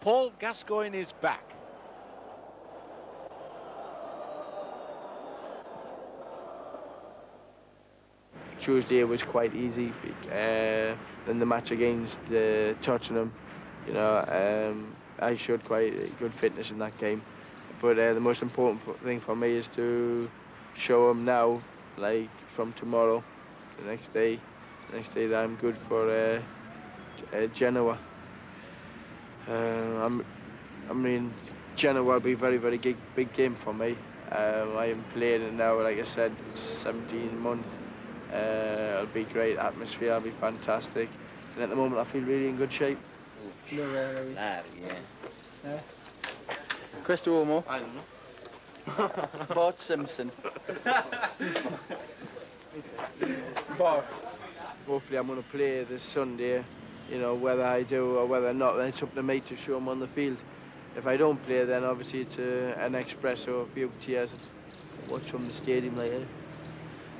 Paul Gascoigne is back. Tuesday was quite easy. Then the match against Tottenham, you know, I showed quite good fitness in that game. But the most important thing for me is to show them now, like from tomorrow, the next day that I'm good for Genoa. I mean, Genoa will be a very, very big game for me. I am playing it now, like I said, 17 months. It'll be great atmosphere, it'll be fantastic. And at the moment, I feel really in good shape. Questo uomo? I don't know. Bart Simpson. Bart. Hopefully, I'm going to play this Sunday. You know, whether I do or whether not, then it's up to me to show them on the field. If I don't play, then obviously it's an espresso, a few tears, watch from the stadium later.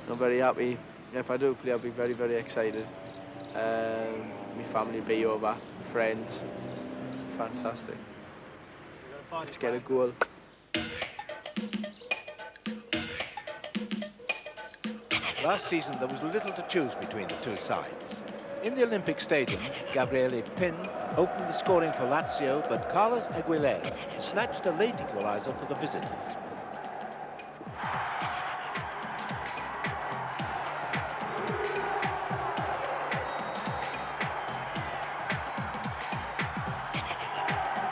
I'm very happy. If I do play, I'll be very, very excited. My family will be over, friends. Fantastic. Let's get a goal. Last season, there was little to choose between the two sides. In the Olympic Stadium, Gabriele Pin opened the scoring for Lazio, but Carlos Aguilera snatched a late equaliser for the visitors.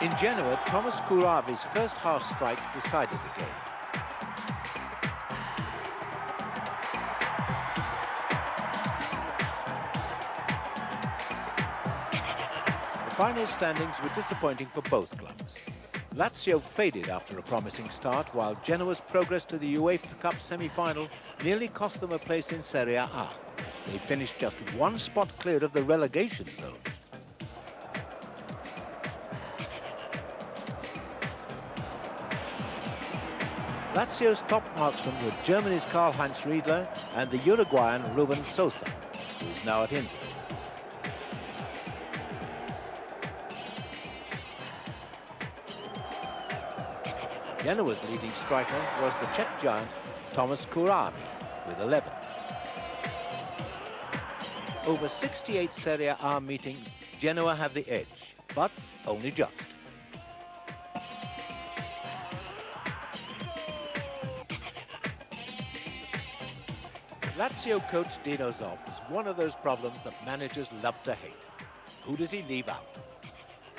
In Genoa, Thomas Kouravi's first half strike decided the game. The final standings were disappointing for both clubs. Lazio faded after a promising start, while Genoa's progress to the UEFA Cup semi-final nearly cost them a place in Serie A. They finished just one spot clear of the relegation zone. Lazio's top marksmen were Germany's Karl-Heinz Riedler and the Uruguayan Ruben Sosa, who is now at Inter. Genoa's leading striker was the Czech giant Thomas Kouravi with 11. Over 68 Serie A meetings, Genoa have the edge, but only just. Lazio coach Dino Zoff is one of those problems that managers love to hate. Who does he leave out?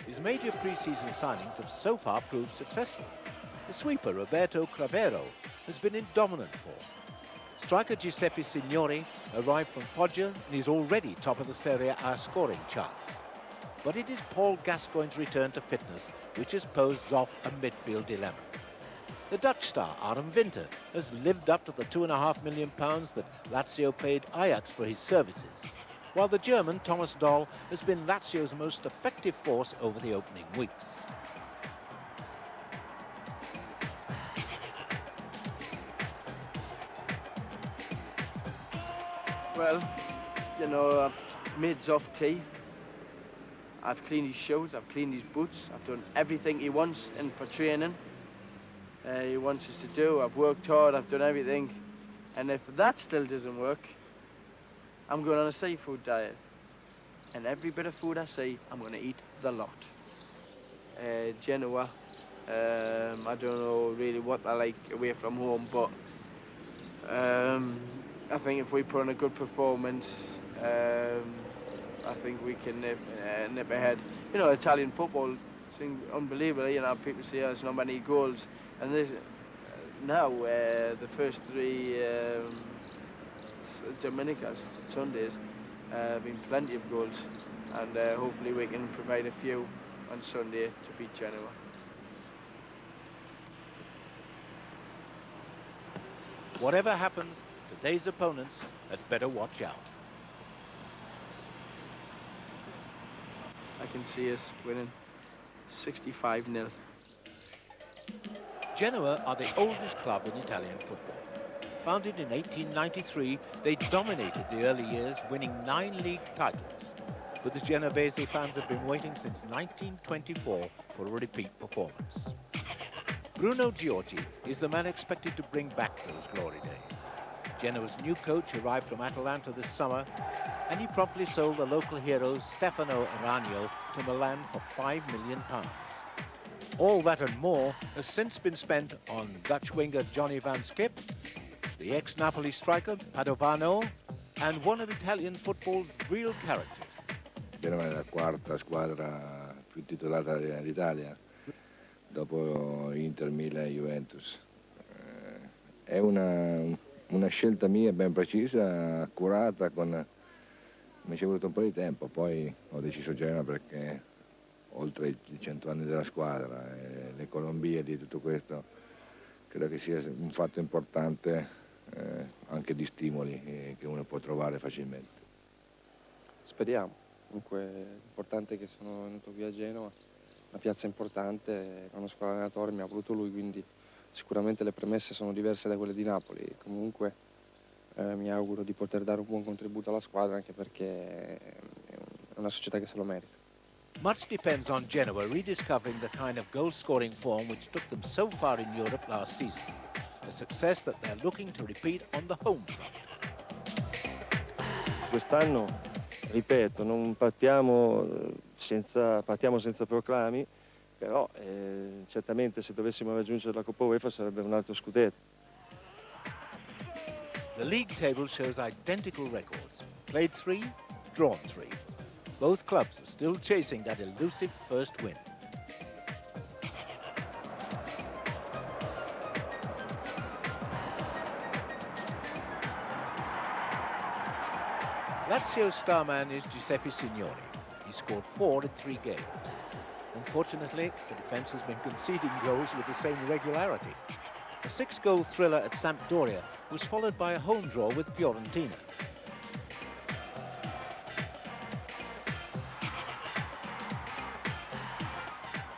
His major pre-season signings have so far proved successful. The sweeper Roberto Cravero has been in dominant form. Striker Giuseppe Signori arrived from Foggia and is already top of the Serie A scoring charts. But it is Paul Gascoigne's return to fitness which has posed Zoff a midfield dilemma. The Dutch star Arem Winter has lived up to the £2.5 million that Lazio paid Ajax for his services, while the German Thomas Doll has been Lazio's most effective force over the opening weeks. Well, you know, I've made Zoff tea. I've cleaned his shoes, I've cleaned his boots, I've done everything he wants in for training. He wants us to do. I've worked hard, I've done everything. And if that still doesn't work, I'm going on a seafood diet. And every bit of food I see, I'm going to eat the lot. Genoa, I don't know really what I like away from home, but I think if we put on a good performance, I think we can nip ahead. You know, Italian football, it's unbelievable. You know, people say there's not many goals. And this, now, the first three Dominicas, Sundays, have been plenty of goals. And hopefully we can provide a few on Sunday to beat Genoa. Whatever happens, today's opponents had better watch out. I can see us winning 65-0. Genoa are the oldest club in Italian football. Founded in 1893, they dominated the early years, winning 9 league titles. but the Genovese fans have been waiting since 1924 for a repeat performance. Bruno Giorgi is the man expected to bring back those glory days. Genoa's new coach arrived from Atalanta this summer, and he promptly sold the local hero Stefano Aranio to Milan for £5 million. All that and more has since been spent on Dutch winger Johnny van Schip, the ex-Napoli striker Padovano, and one of Italian football's real characters. Genova è la quarta squadra più titolata d'Italia, dopo Inter, Milan e Juventus. È una scelta mia ben precisa, accurata, mi ci è voluto un po' di tempo, poi ho deciso Genova perché oltre i 100 anni della squadra e le Colombie di tutto questo, credo che sia un fatto importante anche di stimoli che uno può trovare facilmente. Speriamo, comunque l'importante è che sono venuto qui a Genova, una piazza importante, con uno squadra allenatore, mi ha voluto lui, quindi sicuramente le premesse sono diverse da quelle di Napoli. Comunque mi auguro di poter dare un buon contributo alla squadra, anche perché è una società che se lo merita. Much depends on Genoa rediscovering the kind of goal-scoring form which took them so far in Europe last season, a success that they're looking to repeat on the home front. Quest'anno, ripeto, non partiamo senza proclami, però certamente se dovessimo raggiungere la Coppa UEFA sarebbe un altro scudetto. The league table shows identical records, played 3, drawn 3. Both clubs are still chasing that elusive first win. Lazio's star man is Giuseppe Signori. He scored 4 in 3 games. Unfortunately, the defence has been conceding goals with the same regularity. A 6-goal thriller at Sampdoria was followed by a home draw with Fiorentina.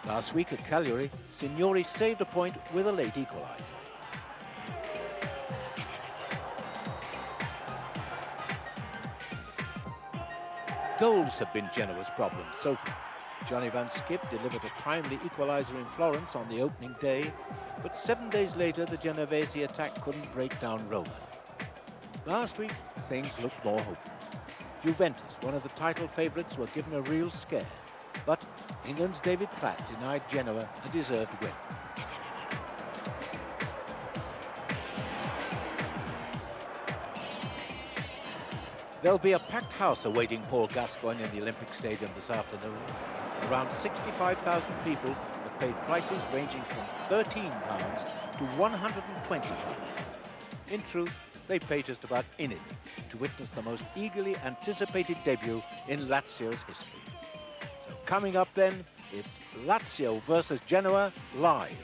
Last week at Cagliari, Signori saved a point with a late equaliser. Goals have been Genoa's problem so far. Johnny van Schip delivered a timely equaliser in Florence on the opening day, but 7 days later the Genovese attack couldn't break down Roma. Last week, things looked more hopeful. Juventus, one of the title favourites, were given a real scare, but England's David Platt denied Genoa a deserved win. There'll be a packed house awaiting Paul Gascoigne in the Olympic Stadium this afternoon. Around 65,000 people have paid prices ranging from £13 to £120. In truth, they pay just about anything to witness the most eagerly anticipated debut in Lazio's history. So coming up then, it's Lazio versus Genoa live.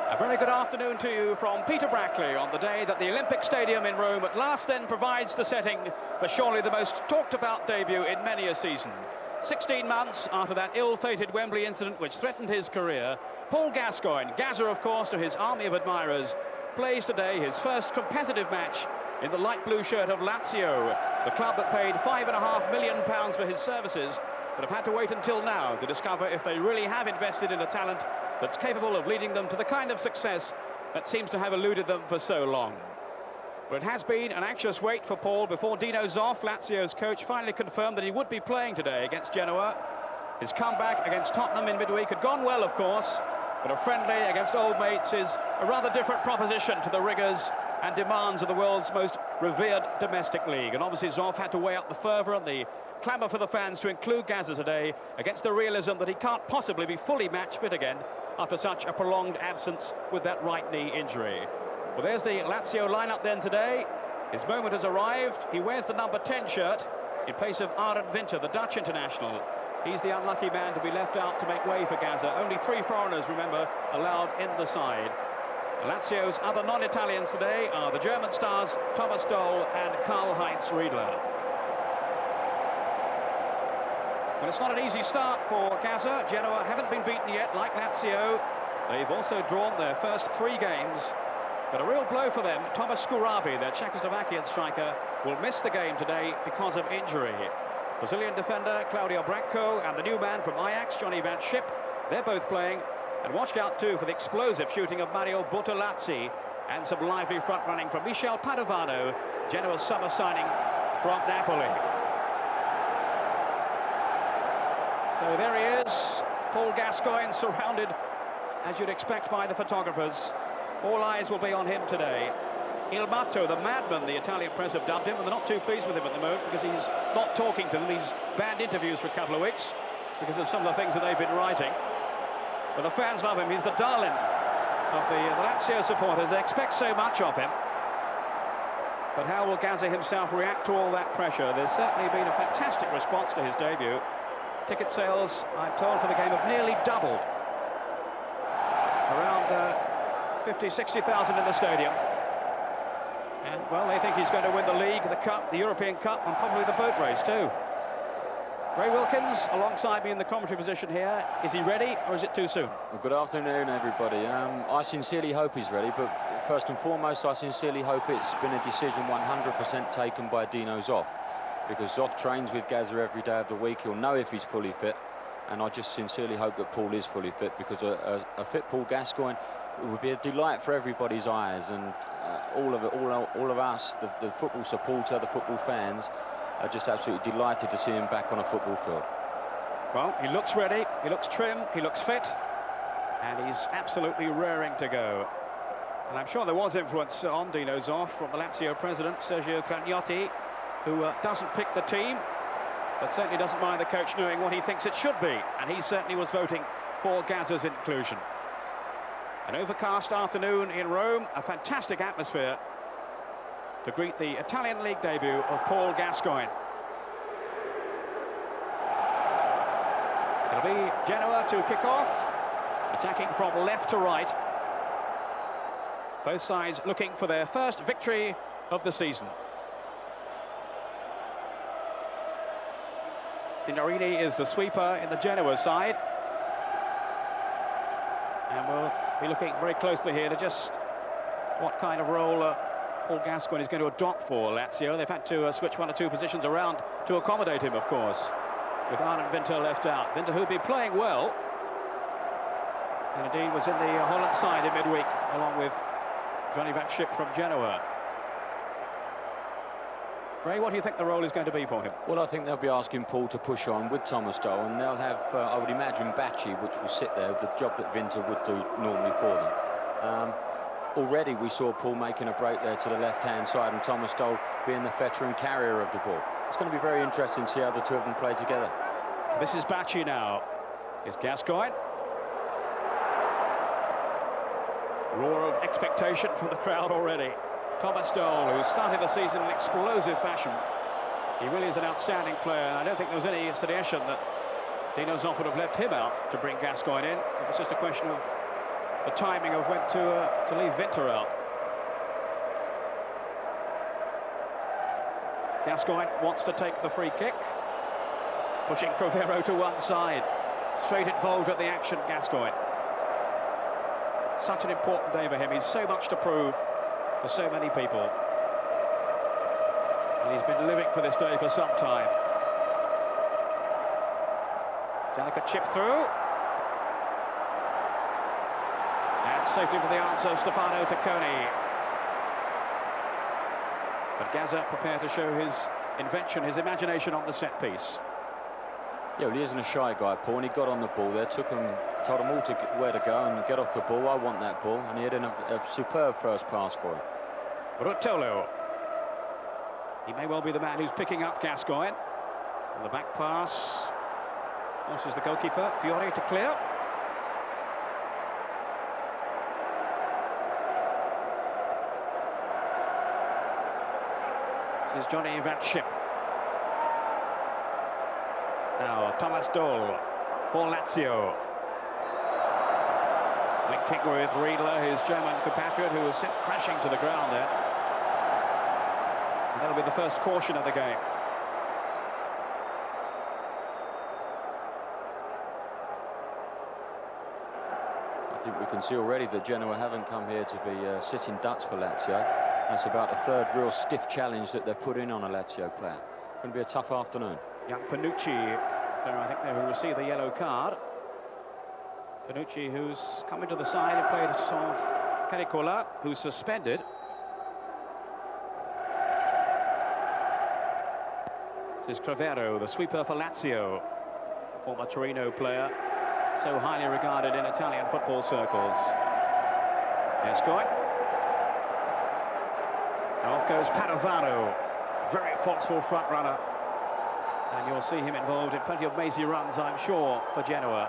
A very good afternoon to you from Peter Brackley on the day that the Olympic Stadium in Rome at last then provides the setting for surely the most talked about debut in many a season. 16 months after that ill-fated Wembley incident which threatened his career, Paul Gascoigne, Gazza of course to his army of admirers, plays today his first competitive match in the light blue shirt of Lazio, the club that paid £5.5 million for his services, but have had to wait until now to discover if they really have invested in a talent that's capable of leading them to the kind of success that seems to have eluded them for so long. But it has been an anxious wait for Paul before Dino Zoff, Lazio's coach, finally confirmed that he would be playing today against Genoa. His comeback against Tottenham in midweek had gone well, of course, but a friendly against old mates is a rather different proposition to the rigours and demands of the world's most revered domestic league. And obviously Zoff had to weigh up the fervour and the clamour for the fans to include Gazza today against the realism that he can't possibly be fully match fit again after such a prolonged absence with that right knee injury. Well, there's the Lazio lineup then today. His moment has arrived. He wears the number 10 shirt in place of Arend Winter, the Dutch international. He's the unlucky man to be left out to make way for Gazza. Only 3 foreigners, remember, allowed in the side. Lazio's other non-Italians today are the German stars Thomas Doll and Karl-Heinz Riedler. Well, it's not an easy start for Gaza. Genoa haven't been beaten yet, like Lazio. They've also drawn their first 3 games. But a real blow for them. Thomas Skurabi, their Czechoslovakian striker, will miss the game today because of injury. Brazilian defender Claudio Bracco and the new man from Ajax, Johnny Van Schip, they're both playing. And watch out too for the explosive shooting of Mario Bortolazzi and some lively front running from Michel Padovano, Genoa's summer signing from Napoli. So there he is, Paul Gascoigne, surrounded, as you'd expect, by the photographers. All eyes will be on him today. Il Matto, the madman, the Italian press have dubbed him, and they're not too pleased with him at the moment because he's not talking to them. He's banned interviews for a couple of weeks because of some of the things that they've been writing. But the fans love him. He's the darling of the Lazio supporters. They expect so much of him. But how will Gaza himself react to all that pressure? There's certainly been a fantastic response to his debut. Ticket sales, I'm told, for the game have nearly doubled. Around 50, 60,000 in the stadium. And, well, they think he's going to win the league, the cup, the European Cup, and probably the boat race, too. Ray Wilkins, alongside me in the commentary position here. Is he ready, or is it too soon? Well, good afternoon, everybody. I sincerely hope he's ready, but first and foremost, I sincerely hope it's been a decision 100% taken by Dino Zoff, because Zoff trains with Gaza every day of the week. He'll know if he's fully fit, and I just sincerely hope that Paul is fully fit, because a fit Paul Gascoigne would be a delight for everybody's eyes, and all of us, the football supporter, the football fans, are just absolutely delighted to see him back on a football field. Well, he looks ready, he looks trim, he looks fit, and he's absolutely raring to go. And I'm sure there was influence on Dino Zoff from the Lazio president, Sergio Cragnotti, who doesn't pick the team, but certainly doesn't mind the coach knowing what he thinks it should be, and he certainly was voting for Gaza's inclusion. An overcast afternoon in Rome, a fantastic atmosphere to greet the Italian league debut of Paul Gascoigne. It'll be Genoa to kick off, attacking from left to right. Both sides looking for their first victory of the season. Signorini is the sweeper in the Genoa side. And we'll be looking very closely here to just what kind of role Paul Gascoigne is going to adopt for Lazio. They've had to switch 1 or 2 positions around to accommodate him, of course, with Arne Winter left out. Winter, who'll be playing well, and indeed was in the Holland side in midweek, along with Johnny Van Schip from Genoa. Ray, what do you think the role is going to be for him? Well, I think they'll be asking Paul to push on with Thomas Doll, and they'll have, I would imagine, Bacci, which will sit there, the job that Winter would do normally for them. Already we saw Paul making a break there to the left-hand side, and Thomas Doll being the veteran carrier of the ball. It's going to be very interesting to see how the two of them play together. This is Bacci now. Is Gascoigne. Roar of expectation from the crowd already. Thomas Doll, who started the season in explosive fashion. He really is an outstanding player, and I don't think there was any suggestion that Dino Zoff would have left him out to bring Gascoigne in. It was just a question of the timing of when to leave Winter out. Gascoigne wants to take the free kick, pushing Crivero to one side. Straight involved at the action, Gascoigne. Such an important day for him. He's so much to prove for so many people. And he's been living for this day for some time. Delicate chip through. And safely for the arms of Stefano Tacconi. But Gaza prepared to show his invention, his imagination on the set piece. Yeah, well, he isn't a shy guy, Paul, and he got on the ball there, told them all where to go and get off the ball. I want that ball, and he had a superb first pass for him. Rutolo. He may well be the man who's picking up Gascoigne. And the back pass forces the goalkeeper, Fiore, to clear. This is Johnny Van Schip. Now Thomas Doll for Lazio. Linking with Riedler, his German compatriot, who was sent crashing to the ground there. And that'll be the first caution of the game. think we can see already that Genoa haven't come here to be sitting ducks for Lazio. That's about the third real stiff challenge that they've put in on a Lazio player. Going to be a tough afternoon. Young Panucci, there I think they will receive the yellow card. Panucci, who's come into the side and played sort of Caricola, who's suspended. This is Crevero, the sweeper for Lazio, former Torino player, so highly regarded in Italian football circles. Gascoigne. Off goes Padovano, very forceful front runner. And you'll see him involved in plenty of mazy runs, I'm sure, for Genoa.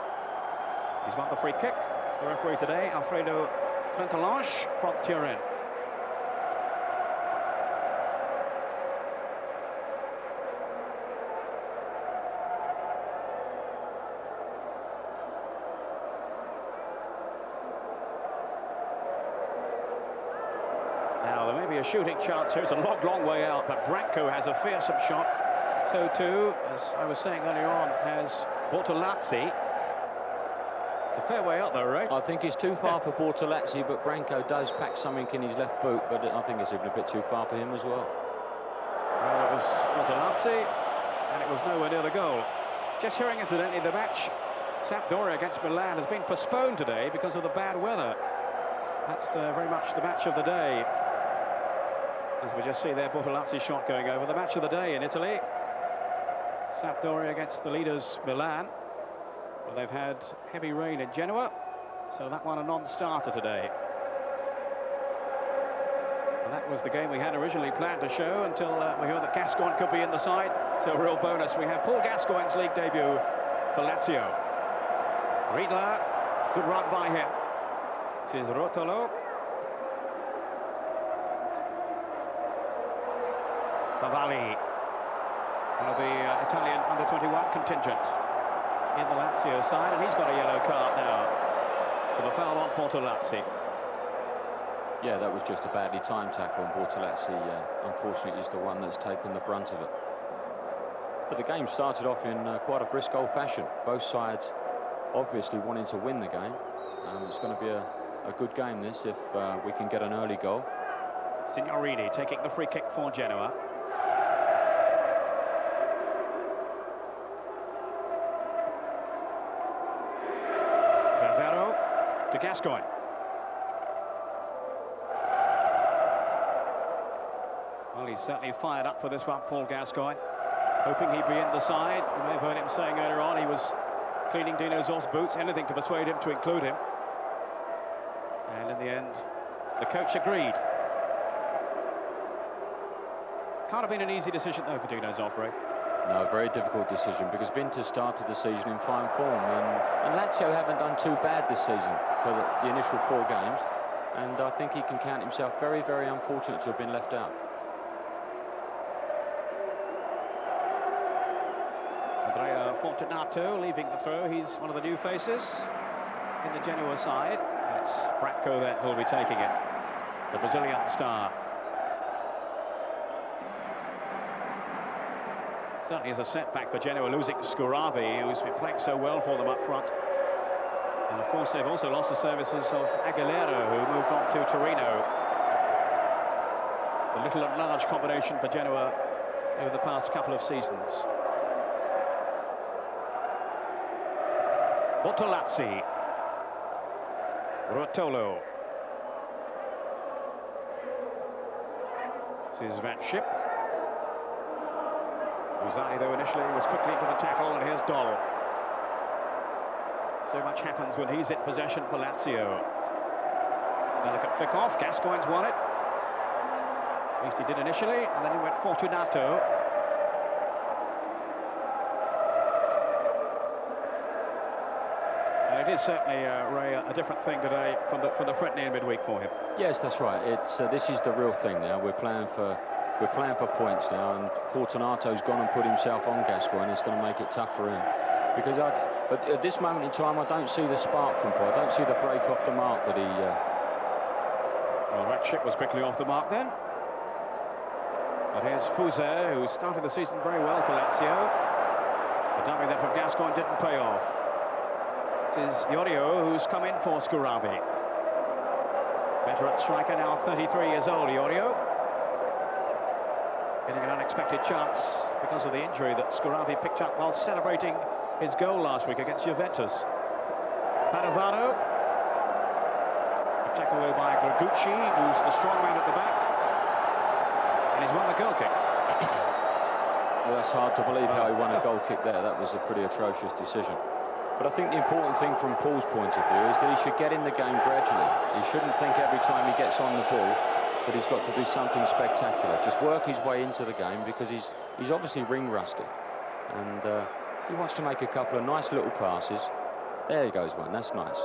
He's won the free kick. The referee today, Alfredo Trentalange from Turin. Now, there may be a shooting chance here. It's a long way out, but Branco has a fearsome shot. So too, as I was saying earlier on, has Bortolazzi. It's a fair way out though, right? I think it's too far for Bortolazzi, but Branco does pack something in his left boot, but I think it's even a bit too far for him as well. Well, it was Bortolazzi, and it was nowhere near the goal. Just hearing incidentally, the match, Sampdoria against Milan, has been postponed today because of the bad weather. That's very much the match of the day. As we just see there, Bortolazzi's shot going over. The match of the day in Italy. Sampdoria against the leaders Milan. Well, they've had heavy rain in Genoa, so that one a non-starter today. And that was the game we had originally planned to show until we heard that Gascoigne could be in the side. So a real bonus. We have Paul Gascoigne's league debut for Lazio. Riedler, good run by him. This is Rotolo. Favalli, one of the Italian under-21 contingent in the Lazio side, and he's got a yellow card now for the foul on Bortolazzi. Yeah, that was just a badly timed tackle, and Bortolazzi, unfortunately, is the one that's taken the brunt of it. But the game started off in quite a brisk old fashion. Both sides obviously wanting to win the game. It's going to be a good game, this, if we can get an early goal. Signorini taking the free kick for Genoa. To Gascoigne. Well, he's certainly fired up for this one, Paul Gascoigne. Hoping he'd be in the side. You may have heard him saying earlier on he was cleaning Dino Zoff's boots, anything to persuade him to include him. And in the end, the coach agreed. Can't have been an easy decision, though, for Dino Zoff, right? No, a very difficult decision, because Vinter started the season in fine form, and Lazio haven't done too bad this season for the initial 4 games, and I think he can count himself very, very unfortunate to have been left out. Andrea Fortunato leaving the throw. He's one of the new faces in the Genoa side. It's Branco then who'll be taking it, the Brazilian star. Certainly is a setback for Genoa, losing Scuravi, who's been playing so well for them up front. And of course they've also lost the services of Aguilera, who moved on to Torino. The little and large combination for Genoa over the past couple of seasons. Bortolazzi. Rotolo. This is Van Schip. Uzai, though, initially was quickly into the tackle, and here's Doll. So much happens when he's in possession for Lazio. Delicate flick off, Gascoigne's won it. At least he did initially, and then he went Fortunato. And it is certainly, Ray, a different thing today from the friendly in midweek for him. Yes, that's right. It's this is the real thing now. We're playing for points now, and Fortunato's gone and put himself on Gascoigne. It's going to make it tough for him, because but at this moment in time, I don't see the spark from Paul. I don't see the break off the mark that he. Well, that ship was quickly off the mark then. But here's Fuser, who started the season very well for Lazio. The dummy then from Gascoigne didn't pay off. This is Iorio, who's come in for Scuravi. Veteran striker, now 33 years old, Iorio. Getting an unexpected chance because of the injury that Scuravi picked up while celebrating his goal last week against Juventus. Padovano. Tackled though by Gregucci, who's the strong man at the back. And he's won the goal kick. Well, that's hard to believe how he won a goal kick there. That was a pretty atrocious decision. But I think the important thing from Paul's point of view is that he should get in the game gradually. He shouldn't think every time he gets on the ball that he's got to do something spectacular. Just work his way into the game, because he's obviously ring rusty. And he wants to make a couple of nice little passes. There he goes one, that's nice.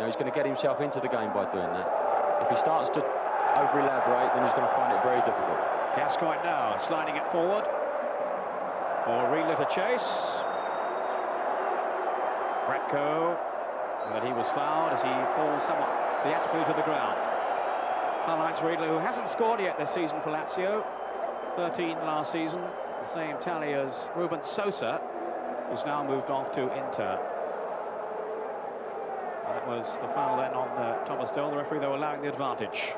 Now he's going to get himself into the game by doing that. If he starts to over-elaborate, then he's going to find it very difficult. Gascoigne now sliding it forward. Or Reedler to chase. Brecco, but he was fouled as he falls somewhat theatrically to the ground. Karl-Heinz Riedler, who hasn't scored yet this season for Lazio, 13 last season, the same tally as Ruben Sosa, who's now moved off to Inter. And that was the foul then on Thomas Doll, the referee, though, allowing the advantage.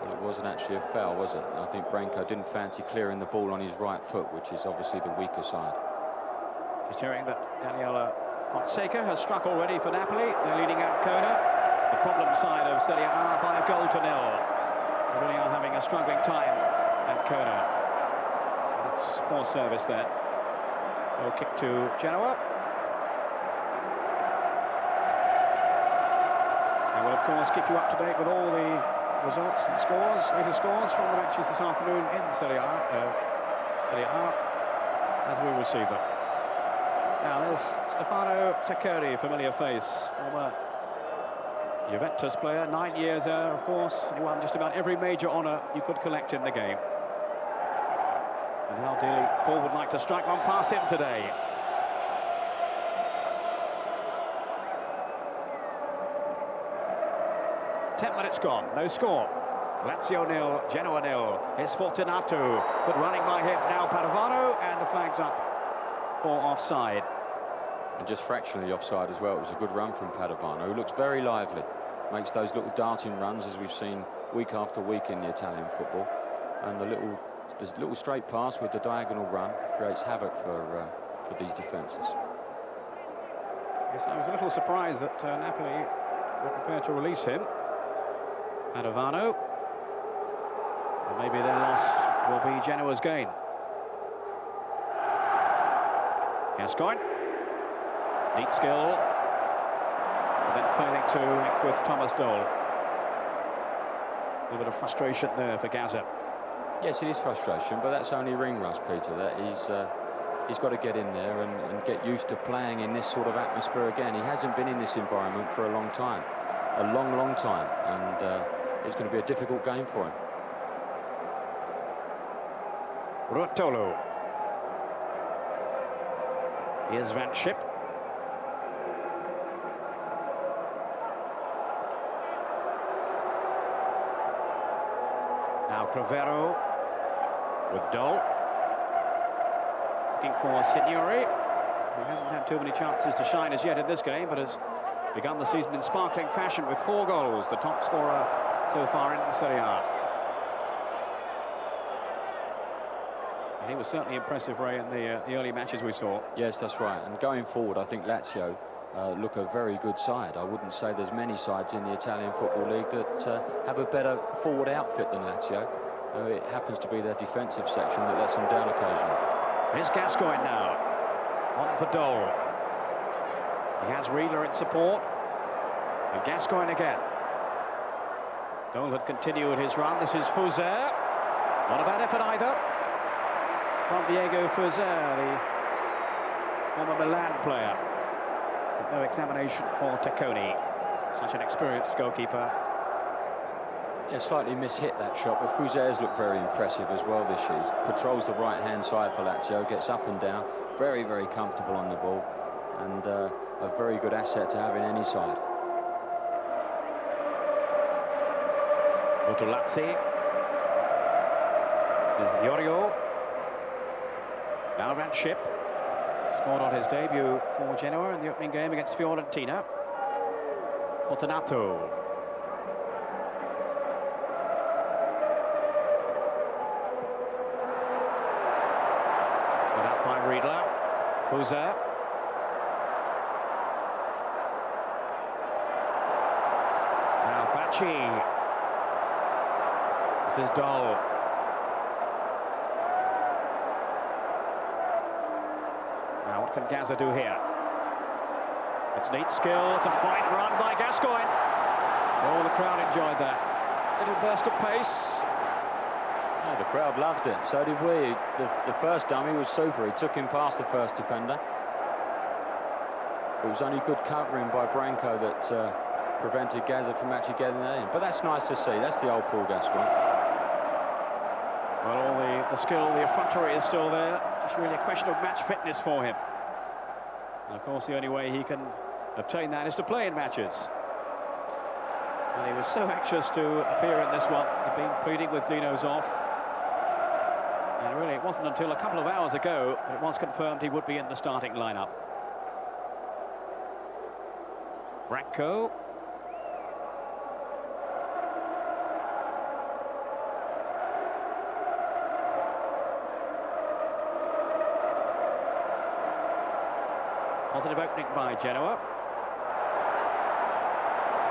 Well, it wasn't actually a foul, was it? I think Branco didn't fancy clearing the ball on his right foot, which is obviously the weaker side. Just hearing that Daniela Fonseca has struck already for Napoli. They're leading out Kona. The problem side of Serie A by a goal to nil. They really are having a struggling time at Kona. That's poor service there. No kick to Genoa. And we'll of course keep you up to date with all the results and scores, latest scores from the matches this afternoon in Serie A as we receive them. Now there's Stefano Tacconi, familiar face, former Juventus player, 9 years there, of course. He won just about every major honour you could collect in the game. And how dearly Paul would like to strike one past him today. Ten minutes gone, no score. Lazio 0, Genoa 0. Here's Fortunato. Good running by him. Now Padovano, and the flag's up for offside. And just fractionally offside as well. It was a good run from Padovano, who looks very lively. Makes those little darting runs, as we've seen week after week in the Italian football. And the little straight pass with the diagonal run creates havoc for these defences. Yes, I was a little surprised that Napoli were prepared to release him. Padovano. And maybe their loss will be Genoa's gain. Gascoigne. Neat skill. But then failing to link with Thomas Doll. A little bit of frustration there for Gaza. Yes, it is frustration, but that's only ring rust, Peter. That he's got to get in there and get used to playing in this sort of atmosphere again. He hasn't been in this environment for a long time. A long, long time. And it's going to be a difficult game for him. Ruotolo. Here's Van Schip. Now Cravero with Doll. Looking for Signori, who hasn't had too many chances to shine as yet in this game, but has begun the season in sparkling fashion with 4 goals, the top scorer so far in Serie A. And he was certainly impressive, Ray, in the early matches we saw. Yes, that's right. And going forward, I think Lazio look a very good side. I wouldn't say there's many sides in the Italian Football League that have a better forward outfit than Lazio. It happens to be their defensive section that lets them down occasionally. Here's Gascoigne now. On for Doll. He has Riedler in support. And Gascoigne again. Doll had continued his run. This is Fouzer. Not a bad effort either from Diego Fouzer, the former Milan player. But no examination for Tacconi. Such an experienced goalkeeper. Yeah, slightly mishit that shot, but Fouzer's looked very impressive as well this year. He patrols the right-hand side for Lazio, gets up and down, very, very comfortable on the ball, and a very good asset to have in any side. Butolazzi. This is Iorio. Now Van Schip. Scored on his debut for Genoa in the opening game against Fiorentina. Fortunato. Put up by Riedler. Fuser. Now Bacci. This is Doll. Now what can Gaza do here? It's neat skill, it's a fine run by Gascoigne. Oh, the crowd enjoyed that. Little burst of pace. Oh, the crowd loved it, so did we. The first dummy was super, he took him past the first defender. It was only good covering by Branco that prevented Gaza from actually getting that in. But that's nice to see, that's the old Paul Gascoigne. Well, all the skill, the effrontery is still there. Just really a question of match fitness for him. And of course, the only way he can obtain that is to play in matches. And he was so anxious to appear in this one. He'd been pleading with Dino Zoff. And really, it wasn't until a couple of hours ago that it was confirmed he would be in the starting lineup. Branco. Positive opening by Genoa.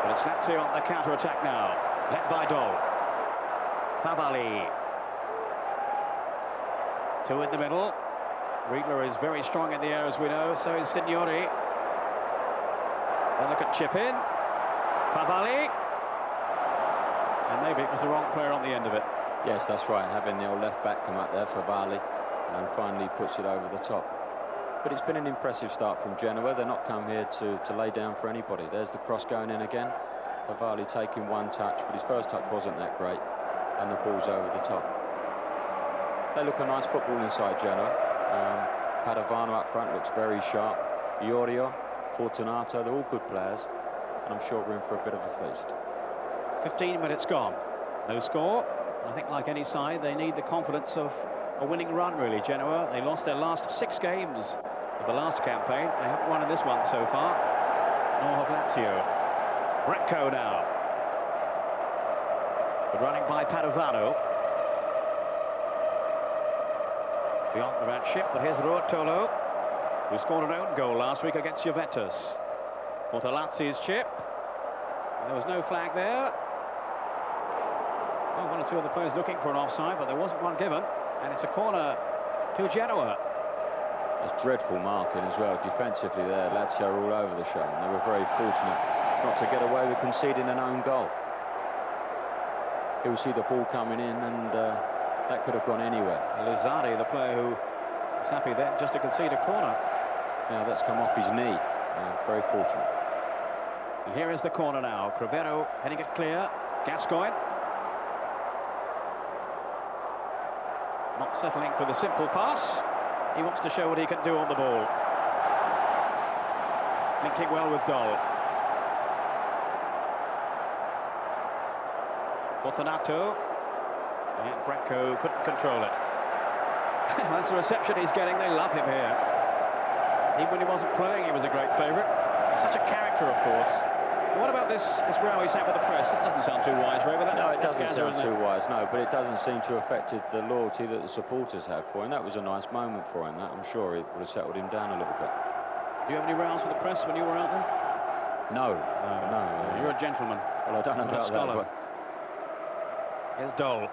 But it's Lazio on the counter-attack now, led by Dol. Favali. Two in the middle. Riedler is very strong in the air, as we know, so is Signori. Then look at chip in. Favali. And maybe it was the wrong player on the end of it. Yes, that's right, having the old left-back come up there for Favali and finally puts it over the top. But it's been an impressive start from Genoa. They're not come here to lay down for anybody. There's the cross going in again. Favali taking one touch, but his first touch wasn't that great. And the ball's over the top. They look a nice football inside Genoa. Padovano up front looks very sharp. Iorio, Fortunato, they're all good players. And I'm sure we're in for a bit of a feast. 15 minutes gone. No score. I think like any side, they need the confidence of a winning run, really. Genoa, they lost their last 6 games of the last campaign. They haven't won in this one so far. Nor have Lazio. Bracco now. But running by Padovano. Beyond the red ship, but here's Ruotolo, who scored an own goal last week against Juventus. Bortolazzi's chip. And there was no flag there. Well, one or two of the players looking for an offside, but there wasn't one given. And it's a corner to Genoa. It's dreadful marking as well, defensively there. Lazio are all over the show, and they were very fortunate not to get away with conceding an own goal. He'll see the ball coming in, and that could have gone anywhere. Luzardi, the player who was happy then just to concede a corner. Now that's come off his knee. Very fortunate. And here is the corner now. Crivero heading it clear. Gascoigne. Not settling for the simple pass. He wants to show what he can do on the ball. Linking well with Dol. Fortunato. And Bracco couldn't control it. That's the reception he's getting. They love him here. Even when he wasn't playing, he was a great favourite. Such a character, of course. But what about this row he's had with the press? That doesn't sound too wise, Ray. No, it doesn't sound too wise, no, but it doesn't seem to have affected the loyalty that the supporters have for him. That was a nice moment for him, that. I'm sure it would have settled him down a little bit. Do you have any rows with the press when you were out there? No. You're a gentleman. Well, I don't know about that, but... Here's Dol.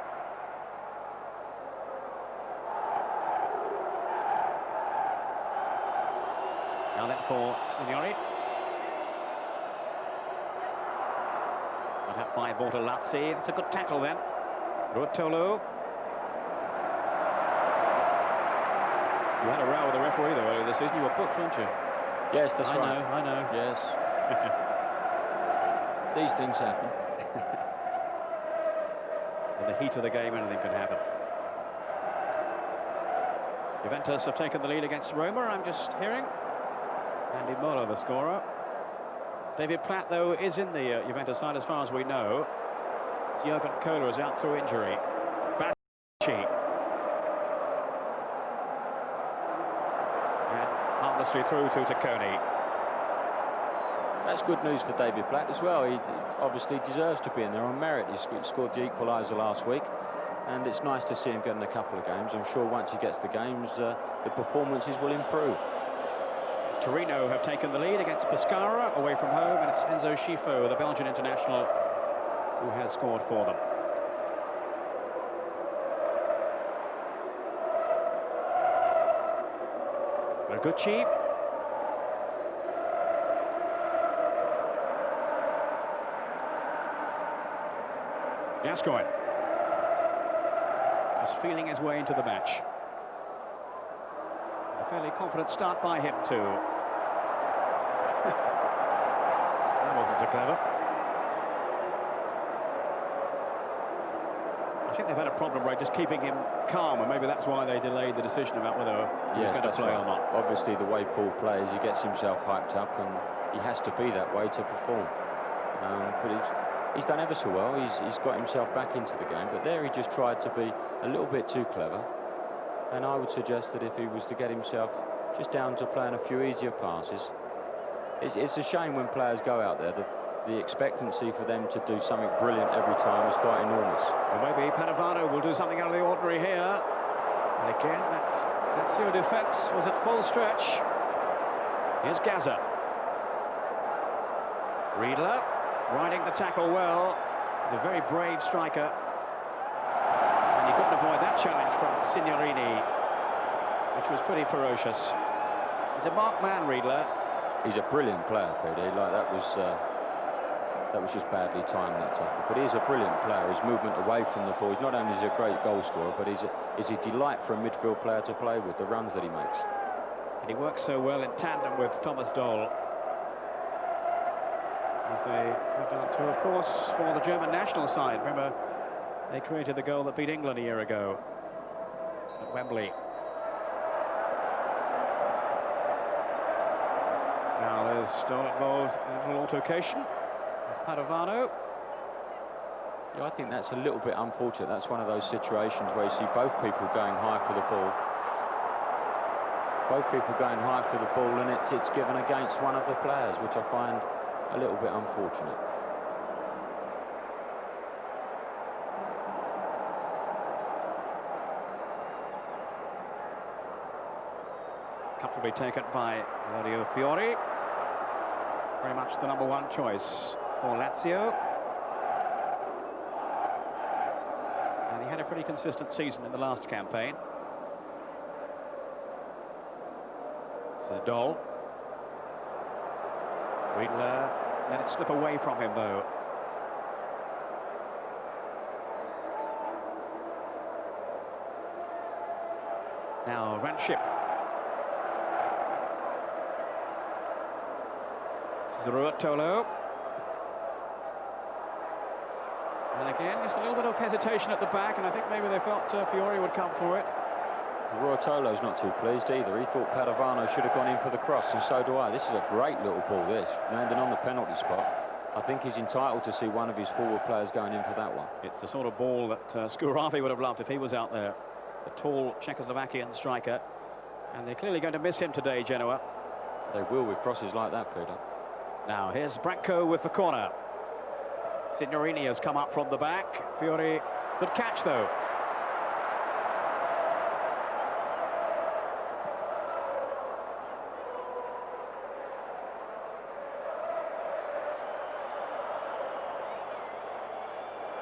Now then for Signori. Got up by Bortolazzi. It's a good tackle then. Ruotolo. You had a row with the referee though earlier this season. You were booked, weren't you? Yes, that's right. I know. Yes. These things happen. In the heat of the game, anything can happen. Juventus have taken the lead against Roma, I'm just hearing. Andy Mola, the scorer. David Platt, though, is in the Juventus side as far as we know. Jurgen Kohler is out through injury. Bacci. And harmlessly through to Tacconi. That's good news for David Black as well. He obviously deserves to be in there on merit. He scored the equaliser last week, and it's nice to see him getting a couple of games. I'm sure once he gets the games, the performances will improve. Torino have taken the lead against Pescara away from home, and it's Enzo Schifo, the Belgian international, who has scored for them. Bergucci. Gascoigne. Just feeling his way into the match. A fairly confident start by him too. That wasn't so clever. I think they've had a problem, right, just keeping him calm, and maybe that's why they delayed the decision about whether he's going to play or not. Obviously, the way Paul plays, he gets himself hyped up, and he has to be that way to perform. But he's done ever so well. He's got himself back into the game, but there he just tried to be a little bit too clever. And I would suggest that if he was to get himself just down to playing a few easier passes, it's a shame when players go out there. The expectancy for them to do something brilliant every time is quite enormous. Well, maybe Padovano will do something out of the ordinary here. And again, that Lazio defence was at full stretch. Here's Gaza. Riedler riding the tackle well. He's a very brave striker. And he couldn't avoid that challenge from Signorini, which was pretty ferocious. He's a marked man, Riedler. He's a brilliant player, PD. Like that was just badly timed, that tackle. But he's a brilliant player. His movement away from the ball. He's not only is he a great goal scorer, but he's a delight for a midfield player to play with. The runs that he makes. And he works so well in tandem with Thomas Doll. As they went on to, of course, for the German national side. Remember, they created the goal that beat England a year ago at Wembley. Now there's still involved a little altercation with Padovano. Yeah, I think that's a little bit unfortunate. That's one of those situations where you see both people going high for the ball. Both people going high for the ball, and it's given against one of the players, which I find a little bit unfortunate. Comfortably taken by Claudio Fiori. Very much the #1 choice for Lazio. And he had a pretty consistent season in the last campaign. This is Doll. Riedler let it slip away from him, though. Now, Ranship. This is Ruotolo. And again, just a little bit of hesitation at the back, and I think maybe they felt Fiori would come for it. Ruotolo's not too pleased either. He thought Padovano should have gone in for the cross, and so do I. This is a great little ball, this, landing on the penalty spot. I think he's entitled to see one of his forward players going in for that one. It's the sort of ball that Skuravi would have loved if he was out there. The tall Czechoslovakian striker. And they're clearly going to miss him today, Genoa. They will with crosses like that, Peter. Now, here's Bracco with the corner. Signorini has come up from the back. Fiori, good catch, though.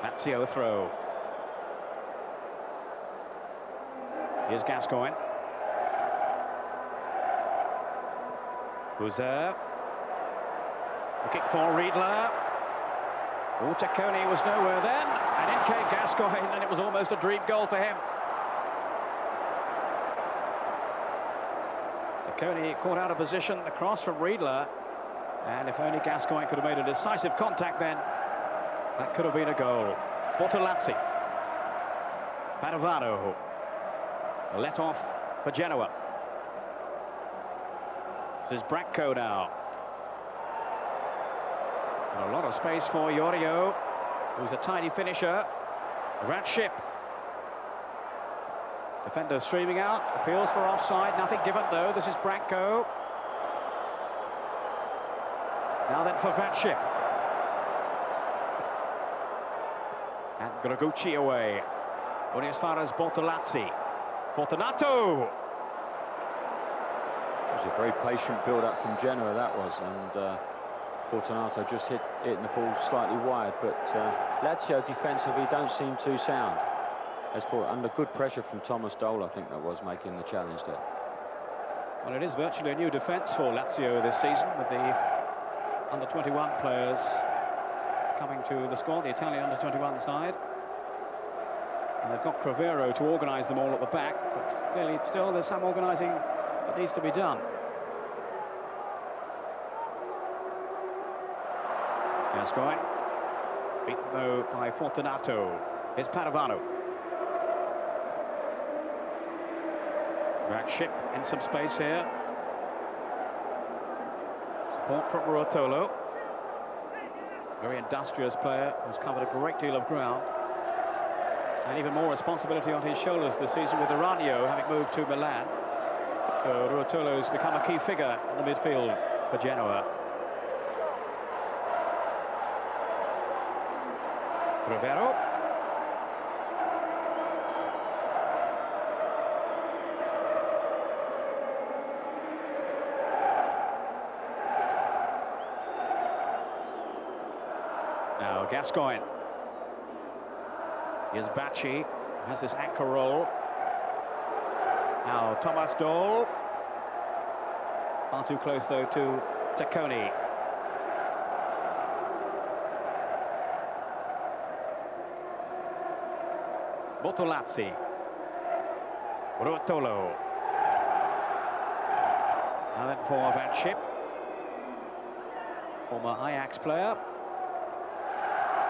Lazio throw. Here's Gascoigne. Bouzer. Looking for Riedler. Tacconi was nowhere then. And in came Gascoigne, and it was almost a dream goal for him. Tacconi caught out of position across from Riedler. And if only Gascoigne could have made a decisive contact then, that could have been a goal. Bortolazzi. Padovano. Let off for Genoa. This is Bracco now. And a lot of space for Iorio, who's a tiny finisher. Ranship. Defender streaming out. Appeals for offside. Nothing given though. This is Bracco. Now then for Vatship. And Gregucci away. Only as far as Bortolazzi. Fortunato! It was a very patient build-up from Genoa, that was, and Fortunato just hitting the ball slightly wide, but Lazio defensively don't seem too sound. As for under good pressure from Thomas Doll, I think that was making the challenge there. Well, it is virtually a new defence for Lazio this season, with the under-21 players coming to the squad, the Italian under-21 side. And they've got Crevero to organise them all at the back, but clearly still there's some organising that needs to be done. Gascoigne, beaten though by Fortunato. Here's Padovano. Vatship in some space here. Support from Ruotolo. Very industrious player who's covered a great deal of ground. And even more responsibility on his shoulders this season with Aranio having moved to Milan. So Ruotolo's become a key figure in the midfield for Genoa. Crevero. Now Gascoigne. Here's Bacci, has this anchor roll. Now Thomas Doll. Far too close though to Tacconi. Bortolazzi. Ruotolo. Now then for Vatship, former Ajax player.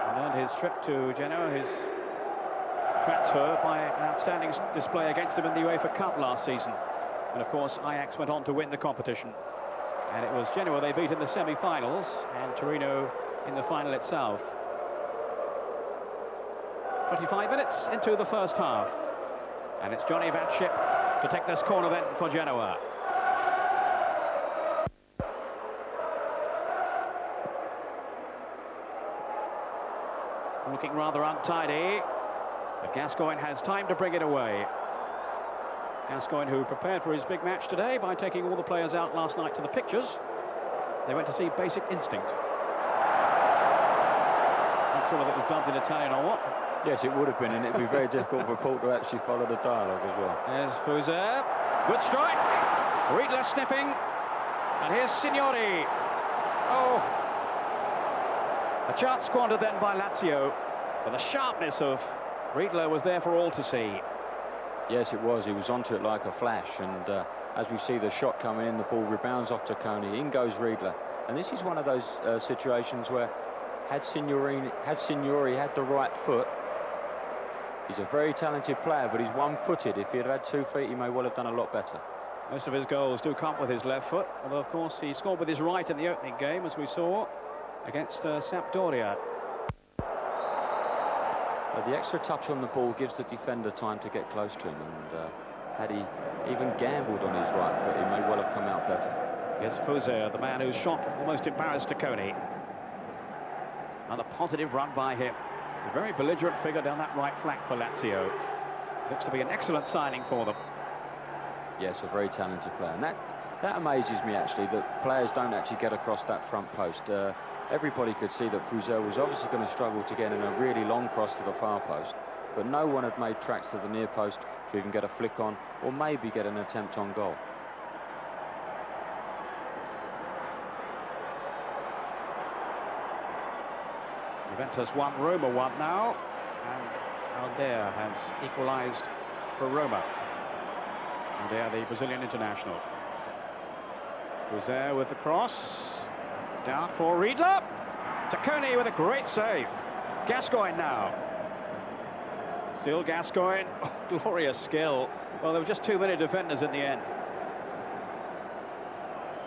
And earned his trip to Genoa, his transfer by an outstanding display against them in the UEFA Cup last season. And of course Ajax went on to win the competition. And it was Genoa they beat in the semi-finals and Torino in the final itself. 25 minutes into the first half. And it's Johnny Vatship to take this corner then for Genoa. Looking rather untidy. But Gascoigne has time to bring it away. Gascoigne, who prepared for his big match today by taking all the players out last night to the pictures. They went to see Basic Instinct. Not sure whether it was dubbed in Italian or what. Yes, it would have been, and it would be very difficult for Paul to actually follow the dialogue as well. There's Fuser. Good strike. Riedler sniffing. And here's Signori. Oh. A chance squandered then by Lazio. But the sharpness of Riedler was there for all to see. Yes, it was. He was onto it like a flash, and as we see the shot coming in, the ball rebounds off Tacconi. In goes Riedler. And this is one of those situations where had Signori had the right foot, he's a very talented player, but he's one-footed. If he had had 2 feet, he may well have done a lot better. Most of his goals do come with his left foot, although of course he scored with his right in the opening game, as we saw against Sampdoria. The extra touch on the ball gives the defender time to get close to him, and had he even gambled on his right foot, he may well have come out better. Yes, Fuser, the man whose shot almost embarrassed Tacconi. Another positive run by him. It's a very belligerent figure down that right flank for Lazio. Looks to be an excellent signing for them. Yes, a very talented player, and that amazes me actually, that players don't actually get across that front post. Everybody could see that Fuser was obviously going to struggle to get in a really long cross to the far post, but no one had made tracks to the near post to even get a flick on or maybe get an attempt on goal. Juventus 1, Roma 1 now, and Aldeia has equalised for Roma. Aldeia, the Brazilian international. Fuser with the cross. Down for Riedler. Tacconi with a great save. Gascoigne now. Still Gascoigne. Oh, glorious skill. Well, there were just too many defenders in the end.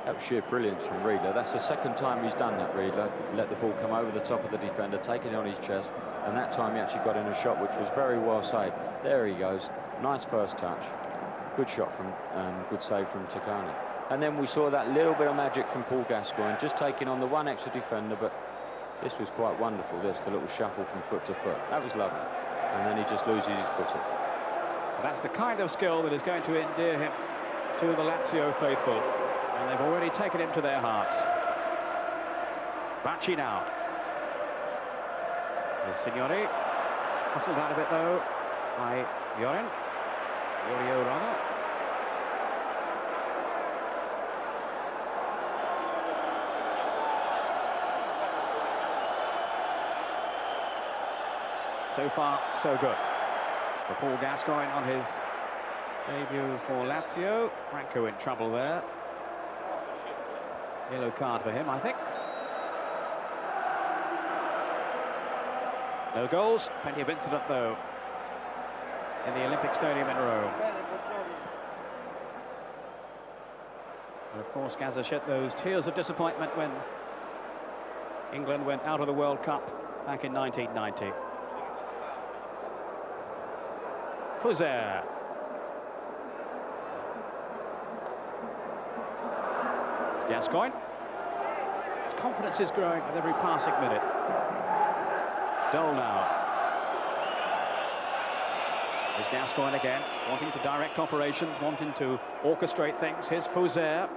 That was sheer brilliance from Riedler. That's the second time he's done that, Riedler. Let the ball come over the top of the defender, take it on his chest, and that time he actually got in a shot which was very well saved. There he goes. Nice first touch. Good shot from, good save from Tacconi. And then we saw that little bit of magic from Paul Gascoigne, just taking on the one extra defender, but this was quite wonderful, the little shuffle from foot to foot. That was lovely. And then he just loses his footing. That's the kind of skill that is going to endear him to the Lazio faithful. And they've already taken him to their hearts. Bacci now. There's Signori. Hustled out of it, though, by Iorio, rather. So far, so good for Paul Gascoigne on his debut for Lazio. Franco in trouble there. Yellow card for him, I think. No goals, plenty of incident though in the Olympic Stadium in Rome. And of course, Gazza shed those tears of disappointment when England went out of the World Cup back in 1990. Fuser. It's Gascoigne. His confidence is growing with every passing minute. Dole now. There's Gascoigne again, wanting to direct operations, wanting to orchestrate things. Here's Fuser.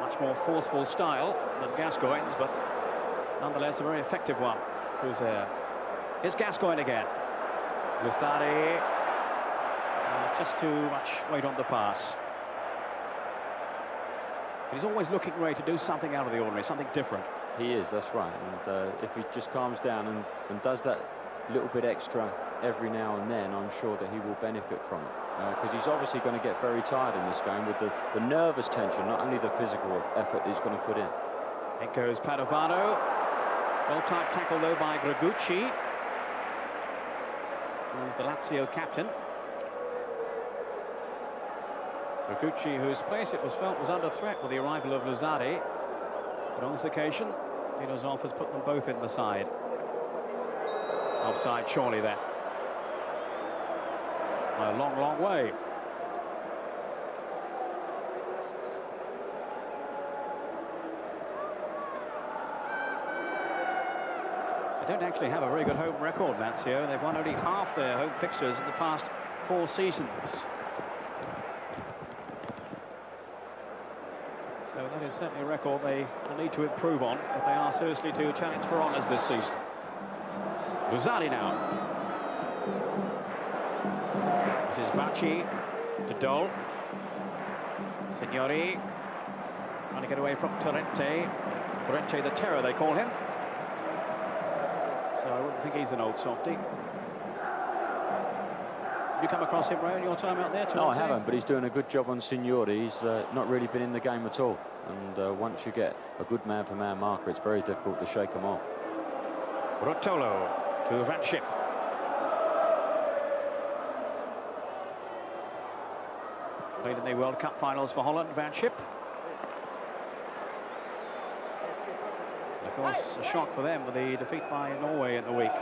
Much more forceful style than Gascoigne's, but nonetheless a very effective one. Fuser. Here's Gascoigne again. Lussari, just too much weight on the pass. He's always looking ready to do something out of the ordinary, something different. He is, that's right. And if he just calms down and does that little bit extra every now and then, I'm sure that he will benefit from it. Because he's obviously going to get very tired in this game with the nervous tension, not only the physical effort that he's going to put in. It goes Padovano. Well-timed tackle, though, by Gregucci, who's the Lazio captain. Gregucci, whose place it was felt was under threat with the arrival of Luzzari. But on this occasion, Dinozov has put them both in the side. Offside, surely, then. By a long, long way. They don't actually have a very good home record, Lazio. They've won only half their home fixtures in the past 4 seasons. So that is certainly a record they will need to improve on if they are seriously to challenge for honours this season. Luzzari now. This is Bacci to Dole. Signori trying to get away from Torrente. Torrente the terror, they call him. So I wouldn't think he's an old softie. Did you come across him, Ray, in your time out there? No, I haven't, but he's doing a good job on Signori. He's not really been in the game at all. And once you get a good man-for-man marker, it's very difficult to shake him off. Rotolo to Van Schip. Played in the World Cup finals for Holland, Van Schip. Of course, a shock for them with the defeat by Norway in the week.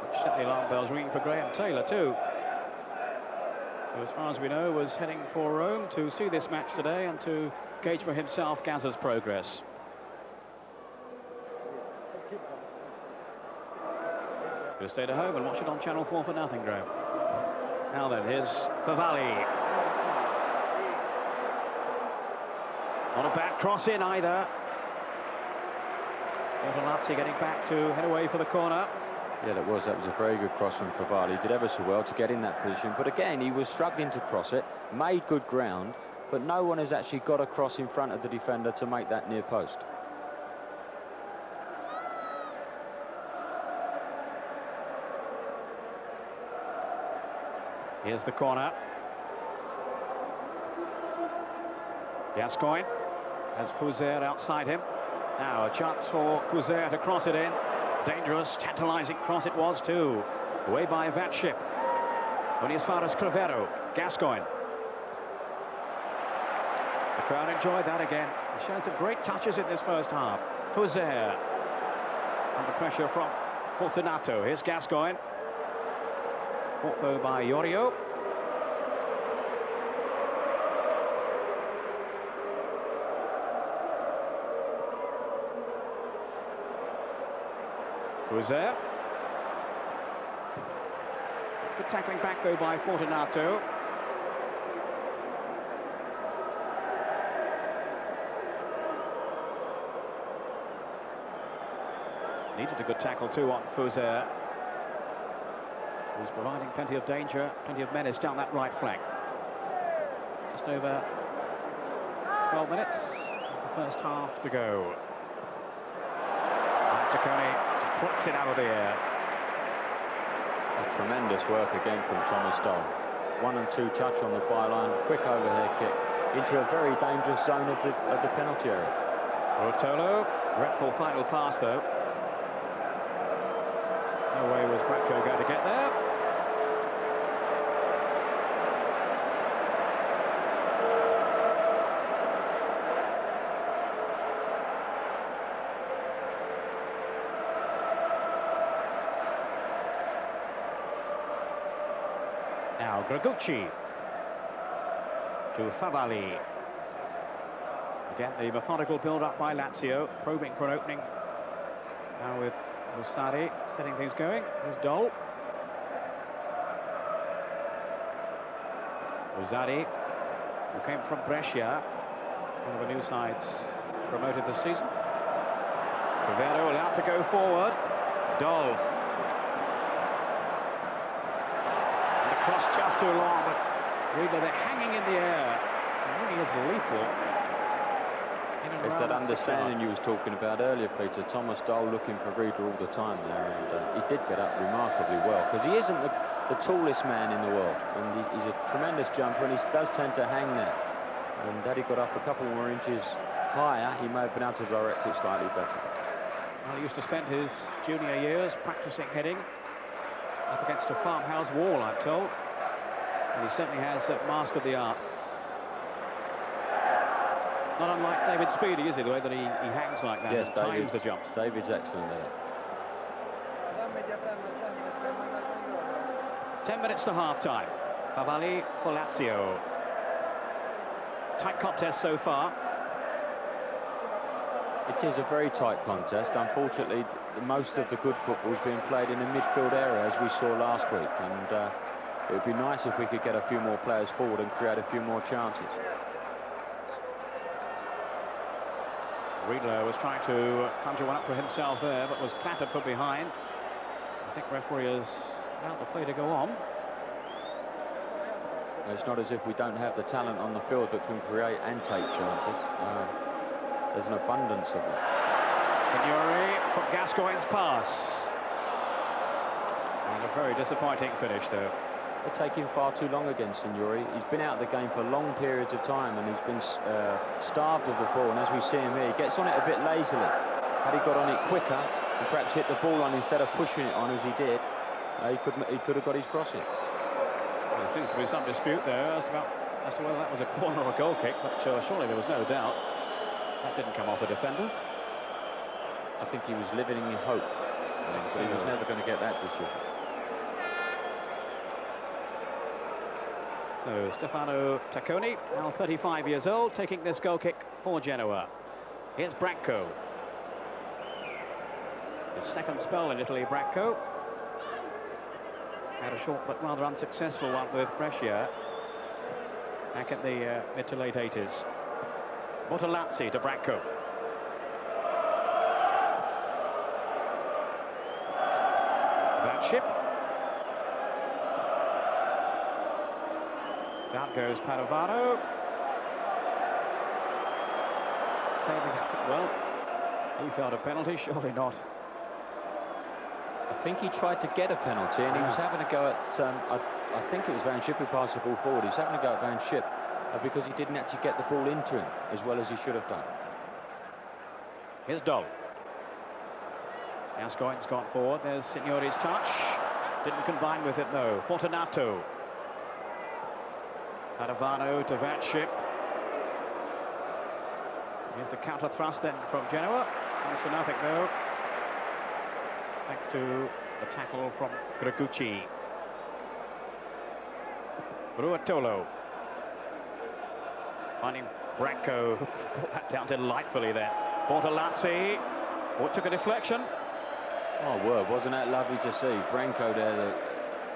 Which set the alarm bells ringing for Graham Taylor too, who, as far as we know, was heading for Rome to see this match today and to gauge for himself Gazza's progress. Could have stayed at home and watched it on Channel 4 for nothing, Graham. Now then, here's Favali. Not a bad cross in either. Lazio getting back to head away for the corner. Yeah, that was a very good cross from Favali. He did ever so well to get in that position, but again, he was struggling to cross it, made good ground, but no one has actually got a cross in front of the defender to make that near post. Here's the corner. Gascoigne has Fuser outside him. Now a chance for Fuser to cross it in. Dangerous, tantalizing cross it was too. Away by Van Schip. Only as far as Crivero. Gascoigne. The crowd enjoyed that again. He showed some great touches in this first half. Fuser under pressure from Fortunato. Here's Gascoigne. Caught though by Iorio. Who's there? It's good tackling back though by Fortunato. Needed a good tackle too on Fouzer, who's providing plenty of danger, plenty of menace down that right flank. Just over 12 minutes, the first half to go. Taccone just plucks it out of the air. A tremendous work again from Thomas Doll. 1 and 2 touch on the byline, quick overhead kick into a very dangerous zone of the penalty area. Rotolo, dreadful final pass though. No way was Brackley going to get there. Now Gragucci to Favali. Again, the methodical build-up by Lazio, probing for an opening. Now with Musari setting things going. Here's Dole. Musari, who came from Brescia, one of the new sides promoted this season. Rivero allowed to go forward. Dole. And the cross just too long, but Riedler, they're hanging in the air. It really is lethal. It's that understanding you was talking about earlier, Peter. Thomas Doll looking for Riedler all the time there, and he did get up remarkably well, because he isn't the tallest man in the world, and he's a tremendous jumper, and he does tend to hang there. And had he got up a couple more inches higher, he may have been able to direct it slightly better. Well, he used to spend his junior years practicing heading up against a farmhouse wall, I'm told, and he certainly has mastered the art. Not unlike David Speedy, is he, the way that he hangs like that, yes, and times the jumps. David's excellent at it. 10 minutes to half-time. Favali for Lazio. Tight contest so far. It is a very tight contest. Unfortunately, most of the good football is being played in the midfield area, as we saw last week, and it would be nice if we could get a few more players forward and create a few more chances. Riedler was trying to conjure one up for himself there, but was clattered from behind. I think referee has allowed the play to go on. It's not as if we don't have the talent on the field that can create and take chances. There's an abundance of it. Signori from Gascoigne's pass. And a very disappointing finish, though. They're taking far too long against Signori. He's been out of the game for long periods of time, and he's been starved of the ball. And as we see him here, he gets on it a bit lazily. Had he got on it quicker and perhaps hit the ball on instead of pushing it on as he did, he could have got his crossing. Well, there seems to be some dispute there as to whether that was a corner or a goal kick, but surely there was no doubt. That didn't come off the defender. I think he was living in hope, but he was never going to get that decision. So Stefano Taccone, now 35 years old, taking this goal kick for Genoa. Here's Bracco. His second spell in Italy, Bracco. Had a short but rather unsuccessful one with Brescia back at the mid to late 80s. Bortolazzi to Bracco. That ship. Down goes Padovano. Well, he felt a penalty, surely not. I think he tried to get a penalty, and he was having a go at, I think it was Van Schip who passed the ball forward. He was having a go at Van Schip because he didn't actually get the ball into him as well as he should have done. Here's Dole. Gascoigne's gone forward. There's Signori's touch. Didn't combine with it, though. Fortunato. Padovano to Van Schip. Here's the counter thrust then from Genoa. Thanks for nothing, though. Thanks to the tackle from Gragucci. Ruotolo. Finding Bracco. Brought that down delightfully there. Bortolazzi. Oh, it took a deflection. Oh, word, wasn't that lovely to see? Branco there,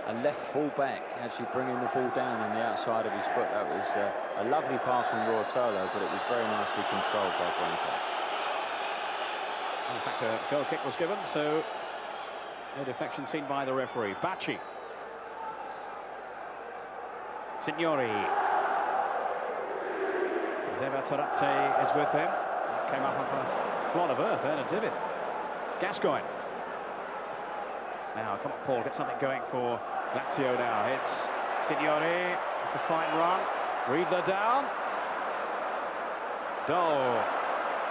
a left full back, actually bringing the ball down on the outside of his foot. That was a lovely pass from Ruotolo, but it was very nicely controlled by Branco. In fact, a goal kick was given, so no defection seen by the referee. Bacci. Signori. Zeba Tarapte is with him. Came up on a clod of earth there, a divot. Gascoigne. Now, come on, Paul, get something going for Lazio now. It's Signori. It's a fine run. Riedler down. Dole.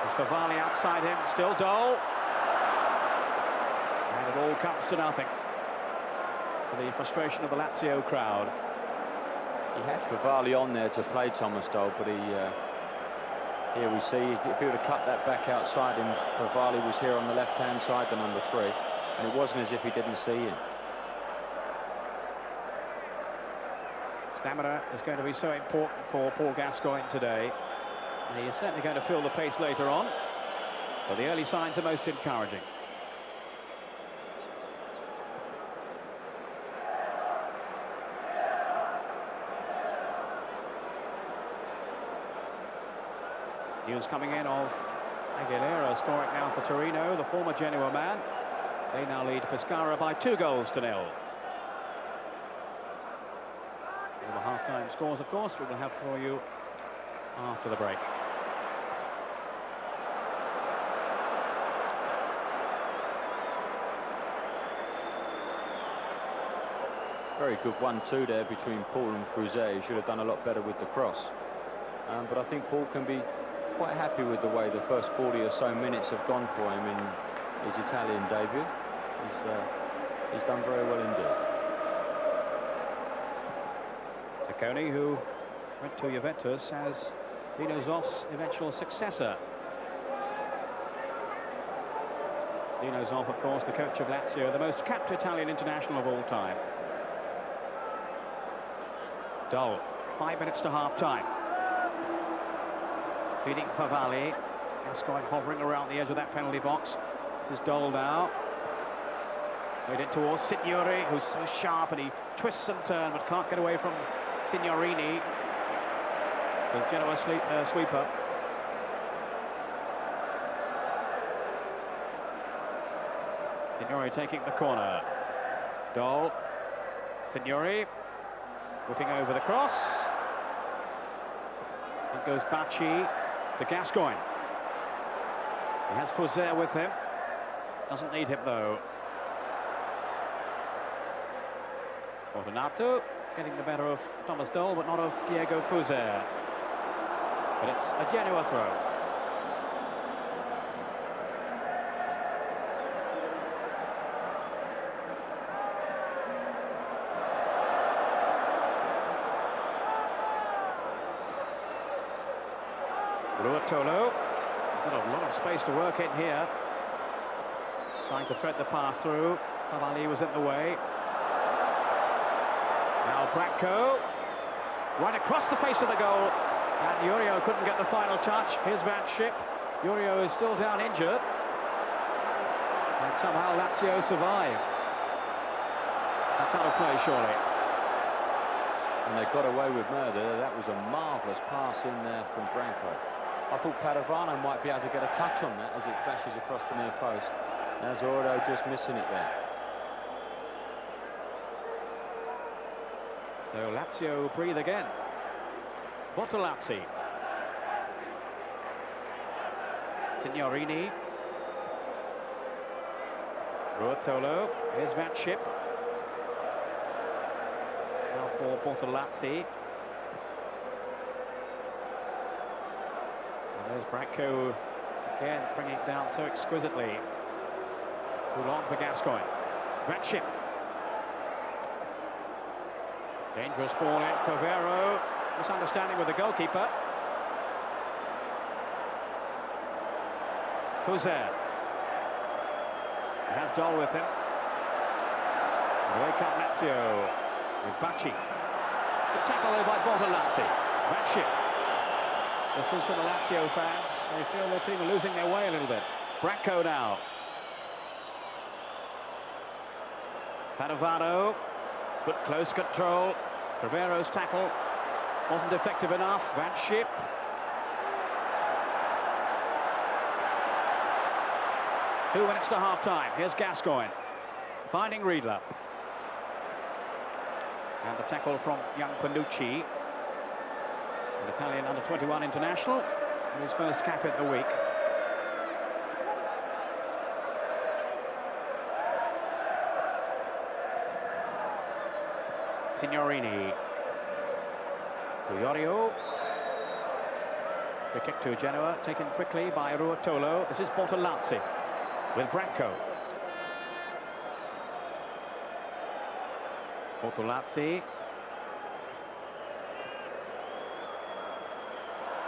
It's Favali outside him. Still Dole. And it all comes to nothing, to the frustration of the Lazio crowd. He had Favali on there to play Thomas Dole, but here we see, if he would have cut that back outside him, Favali was here on the left-hand side, the number 3, and it wasn't as if he didn't see him. Stamina is going to be so important for Paul Gascoigne today, and he is certainly going to feel the pace later on, but the early signs are most encouraging. News coming in of Aguilera scoring now for Torino, the former Genoa man. They now lead Pescara by 2-0. All the half-time scores, of course, we will have for you after the break. Very good 1-2 there between Paul and Fruzet. He should have done a lot better with the cross. But I think Paul can be quite happy with the way the first 40 or so minutes have gone for him in his Italian debut. He's done very well indeed. Tacconi, who went to Juventus as Dino Zoff's eventual successor. Dino Zoff, of course, the coach of Lazio, the most capped Italian international of all time. Dole, 5 minutes to half-time. Feeding Favali. Gascoigne hovering around the edge of that penalty box. This is Dole now. Made it towards Signori, who's so sharp, and he twists and turns but can't get away from Signorini. There's Genoa sweeper. Signori taking the corner. Dole. Signori whipping over the cross. It goes Bacci to Gascoigne. He has Fauzer with him. Doesn't need him though. Fortunato getting the better of Thomas Dole, but not of Diego Fauzer. But it's a Genoa throw. Ruotolo, he's got a lot of space to work in here. Trying to thread the pass through. Favali was in the way. Now Bracco, right across the face of the goal. And Yurio couldn't get the final touch. Here's Van Schip. Yurio is still down injured. And somehow Lazio survived. That's out of play, surely. And they got away with murder. That was a marvellous pass in there from Branco. I thought Padovano might be able to get a touch on that as it flashes across the near post. Nazordo just missing it there. So Lazio breathe again. Bottolazzi. Signorini. Ruotolo. Here's Van Schip. Now for Bottolazzi. And there's Bracco again, bringing it down so exquisitely. Too long for Gascoigne. Van Schip. Dangerous ball in. Covero. Misunderstanding with the goalkeeper. Fauzer. He has Dole with him. And away come Lazio with Bacci. Good tackle there by Bottolazzi. Van Schip. This is for the Lazio fans. They feel their team are losing their way a little bit. Bracco now. Padovano, good close control. Rivero's tackle wasn't effective enough. Van Schip. Two minutes to half-time. Here's Gascoigne finding Riedler. And the tackle from young Panucci, an Italian under-21 international, in his first cap in the week. Signorini. Fiorio. The kick to Genoa, taken quickly by Ruotolo. This is Bortolazzi with Branco. Bortolazzi.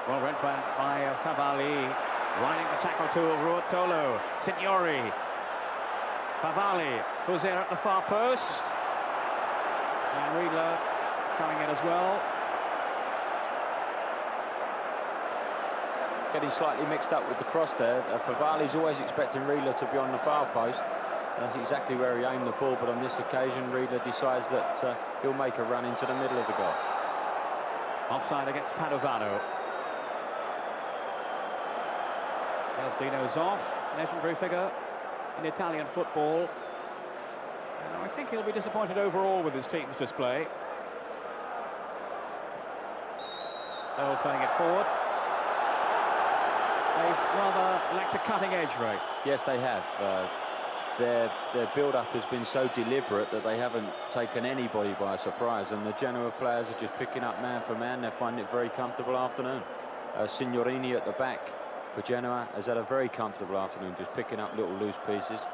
Well read by Favalli. Riding the tackle to Ruotolo. Signori. Favalli. Fuzier at the far post. And Riedler coming in as well. Getting slightly mixed up with the cross there. Favalli's always expecting Riedler to be on the far post. That's exactly where he aimed the ball, but on this occasion Riedler decides that he'll make a run into the middle of the goal. Offside against Padovano. There's Dino Zoff, legendary figure in Italian football. And I think he'll be disappointed overall with his team's display. They're playing it forward. They've rather lacked a cutting edge, Ray. Yes, they have. Their build-up has been so deliberate that they haven't taken anybody by surprise, and the Genoa players are just picking up man for man. They're finding it a very comfortable afternoon. Signorini at the back for Genoa has had a very comfortable afternoon, just picking up little loose pieces.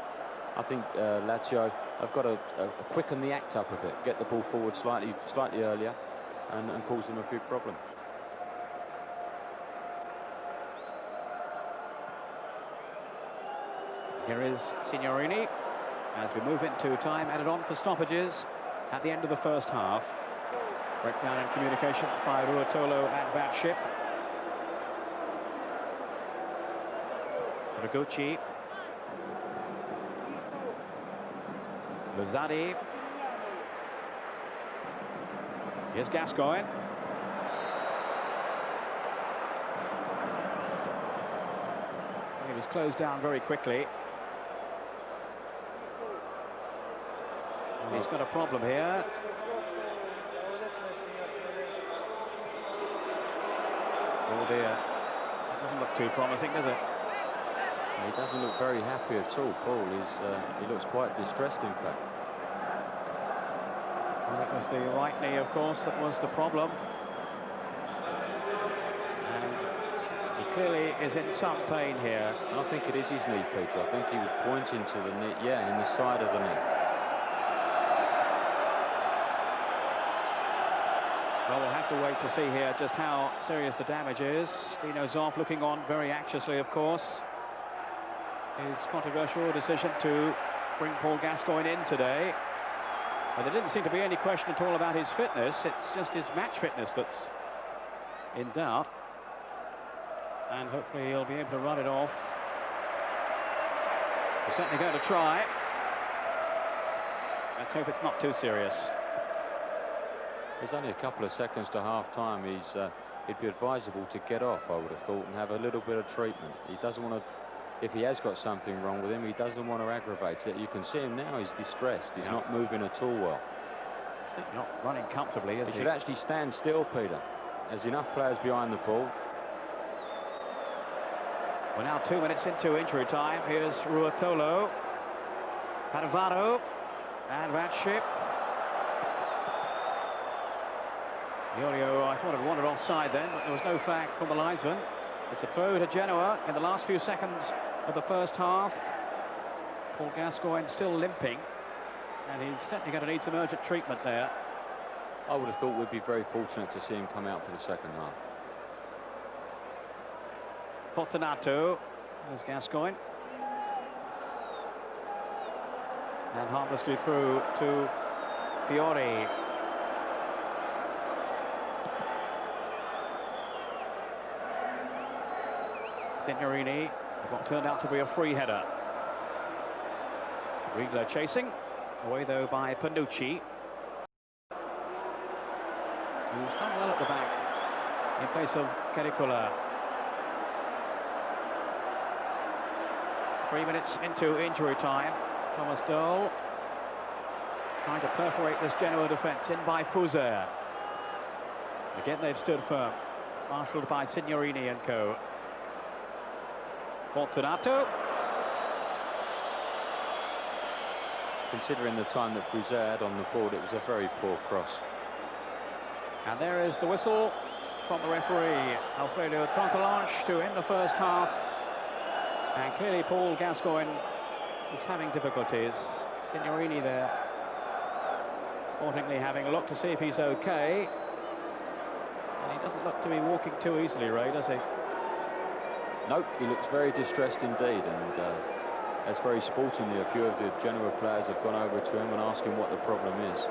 I think Lazio have got to quicken the act up a bit, get the ball forward slightly earlier, and cause them a few problems. Here is Signorini as we move into time added on for stoppages at the end of the first half. Breakdown in communications by Ruotolo and Van Schip. Ragucci. Luzzati. Here's Gascoigne. He was closed down very quickly. He's got a problem here. Oh dear, that doesn't look too promising, does it? He doesn't look very happy at all, Paul. He looks quite distressed, in fact. Well, it was the right knee, of course, that was the problem. And he clearly is in some pain here. I think it is his knee, Peter. I think he was pointing to the knee, yeah, in the side of the knee. Well, we'll have to wait to see here just how serious the damage is. Dino Zoff looking on very anxiously, of course. His controversial decision to bring Paul Gascoigne in today. But there didn't seem to be any question at all about his fitness. It's just his match fitness that's in doubt. And hopefully he'll be able to run it off. We're certainly going to try. Let's hope it's not too serious. There's only a couple of seconds to half-time. It'd be advisable to get off, I would have thought, and have a little bit of treatment. He doesn't want to, if he has got something wrong with him, he doesn't want to aggravate it. You can see him now, he's distressed. He's not moving at all well. Not running comfortably, is he? He should actually stand still, Peter. There's enough players behind the ball. We're now 2 minutes into injury time. Here's Ruotolo, Padovano, and Van Schip. Iorio, I thought, had wandered offside then, but there was no flag from the linesman. It's a throw to Genoa in the last few seconds of the first half. Paul Gascoigne still limping, and he's certainly going to need some urgent treatment there. I would have thought we'd be very fortunate to see him come out for the second half. Fortunato, there's Gascoigne. And harmlessly through to Fiori. Signorini, what turned out to be a free header. Riedler chasing. Away though by Panucci, who's done well at the back in place of Caricola. 3 minutes into injury time. Thomas Dole trying to perforate this Genoa defence, in by Fuser. Again they've stood firm, marshalled by Signorini and co. Fortunato. Considering the time that Fuser had on the board, it was a very poor cross. And there is the whistle from the referee, Alfredo Trontalange, to end the first half. And clearly Paul Gascoigne is having difficulties. Signorini there, sportingly having a look to see if he's okay. And he doesn't look to be walking too easily, Ray, does he? Nope, he looks very distressed indeed, and that's very sportingly. A few of the Genoa players have gone over to him and asked him what the problem is.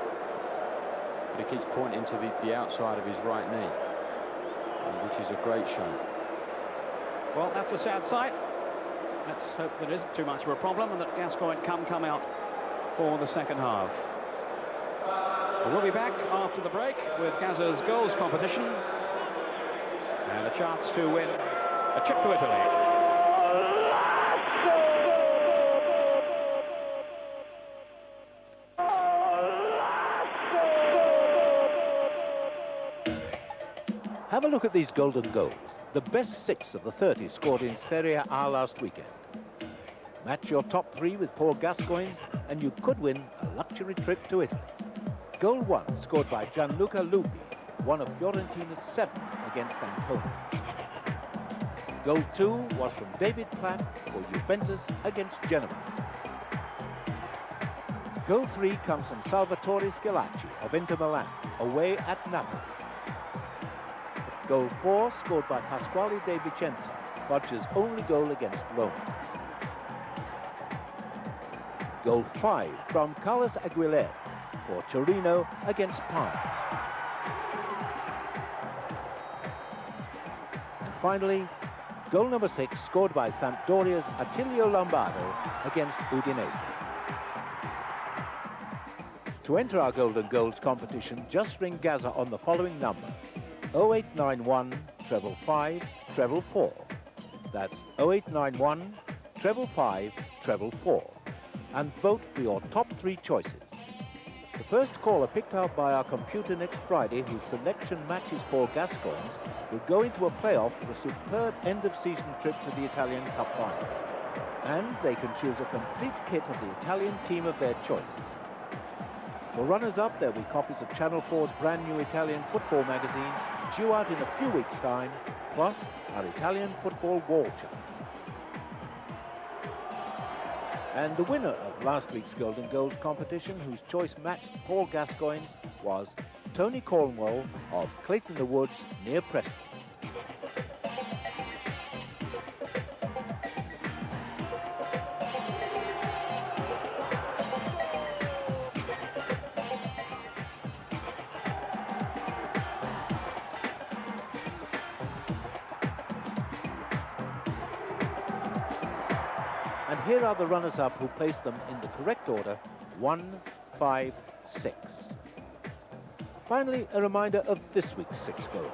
But he keeps pointing to the outside of his right knee, which is a great shame. Well, that's a sad sight. Let's hope there isn't too much of a problem and that Gascoigne can come out for the second half. We'll be back after the break with Gaza's goals competition and a chance to win a trip to Italy. Have a look at these golden goals, the best 6 of the 30 scored in Serie A last weekend. Match your top 3 with Paul Gascoigne's and you could win a luxury trip to Italy. Goal 1, scored by Gianluca Lupi, one of Fiorentina's 7 against Ancona. Goal 2 was from David Platt for Juventus against Genoa. Goal 3 comes from Salvatore Schillaci of Inter Milan, away at Napoli. Goal 4, scored by Pasquale De Vicenza, Foggia's only goal against Roma. Goal 5 from Carlos Aguilera for Torino against Parma. And finally, goal number 6, scored by Sampdoria's Attilio Lombardo against Udinese. To enter our Golden Goals competition, just ring Gaza on the following number: 0891 555 444. That's 0891 555 444. And vote for your top 3 choices. The first caller picked out by our computer next Friday, whose selection matches Paul Gascoigne's, will go into a playoff for a superb end-of-season trip to the Italian Cup final. And they can choose a complete kit of the Italian team of their choice. For runners-up, there'll be copies of Channel 4's brand new Italian football magazine, due out in a few weeks' time, plus our Italian football wall chart. And the winner of last week's Golden Goals competition, whose choice matched Paul Gascoigne's, was Tony Cornwall of Clayton the Woods, near Preston. And here are the runners-up who placed them in the correct order: 1, 5, 6. Finally, a reminder of this week's 6 goals.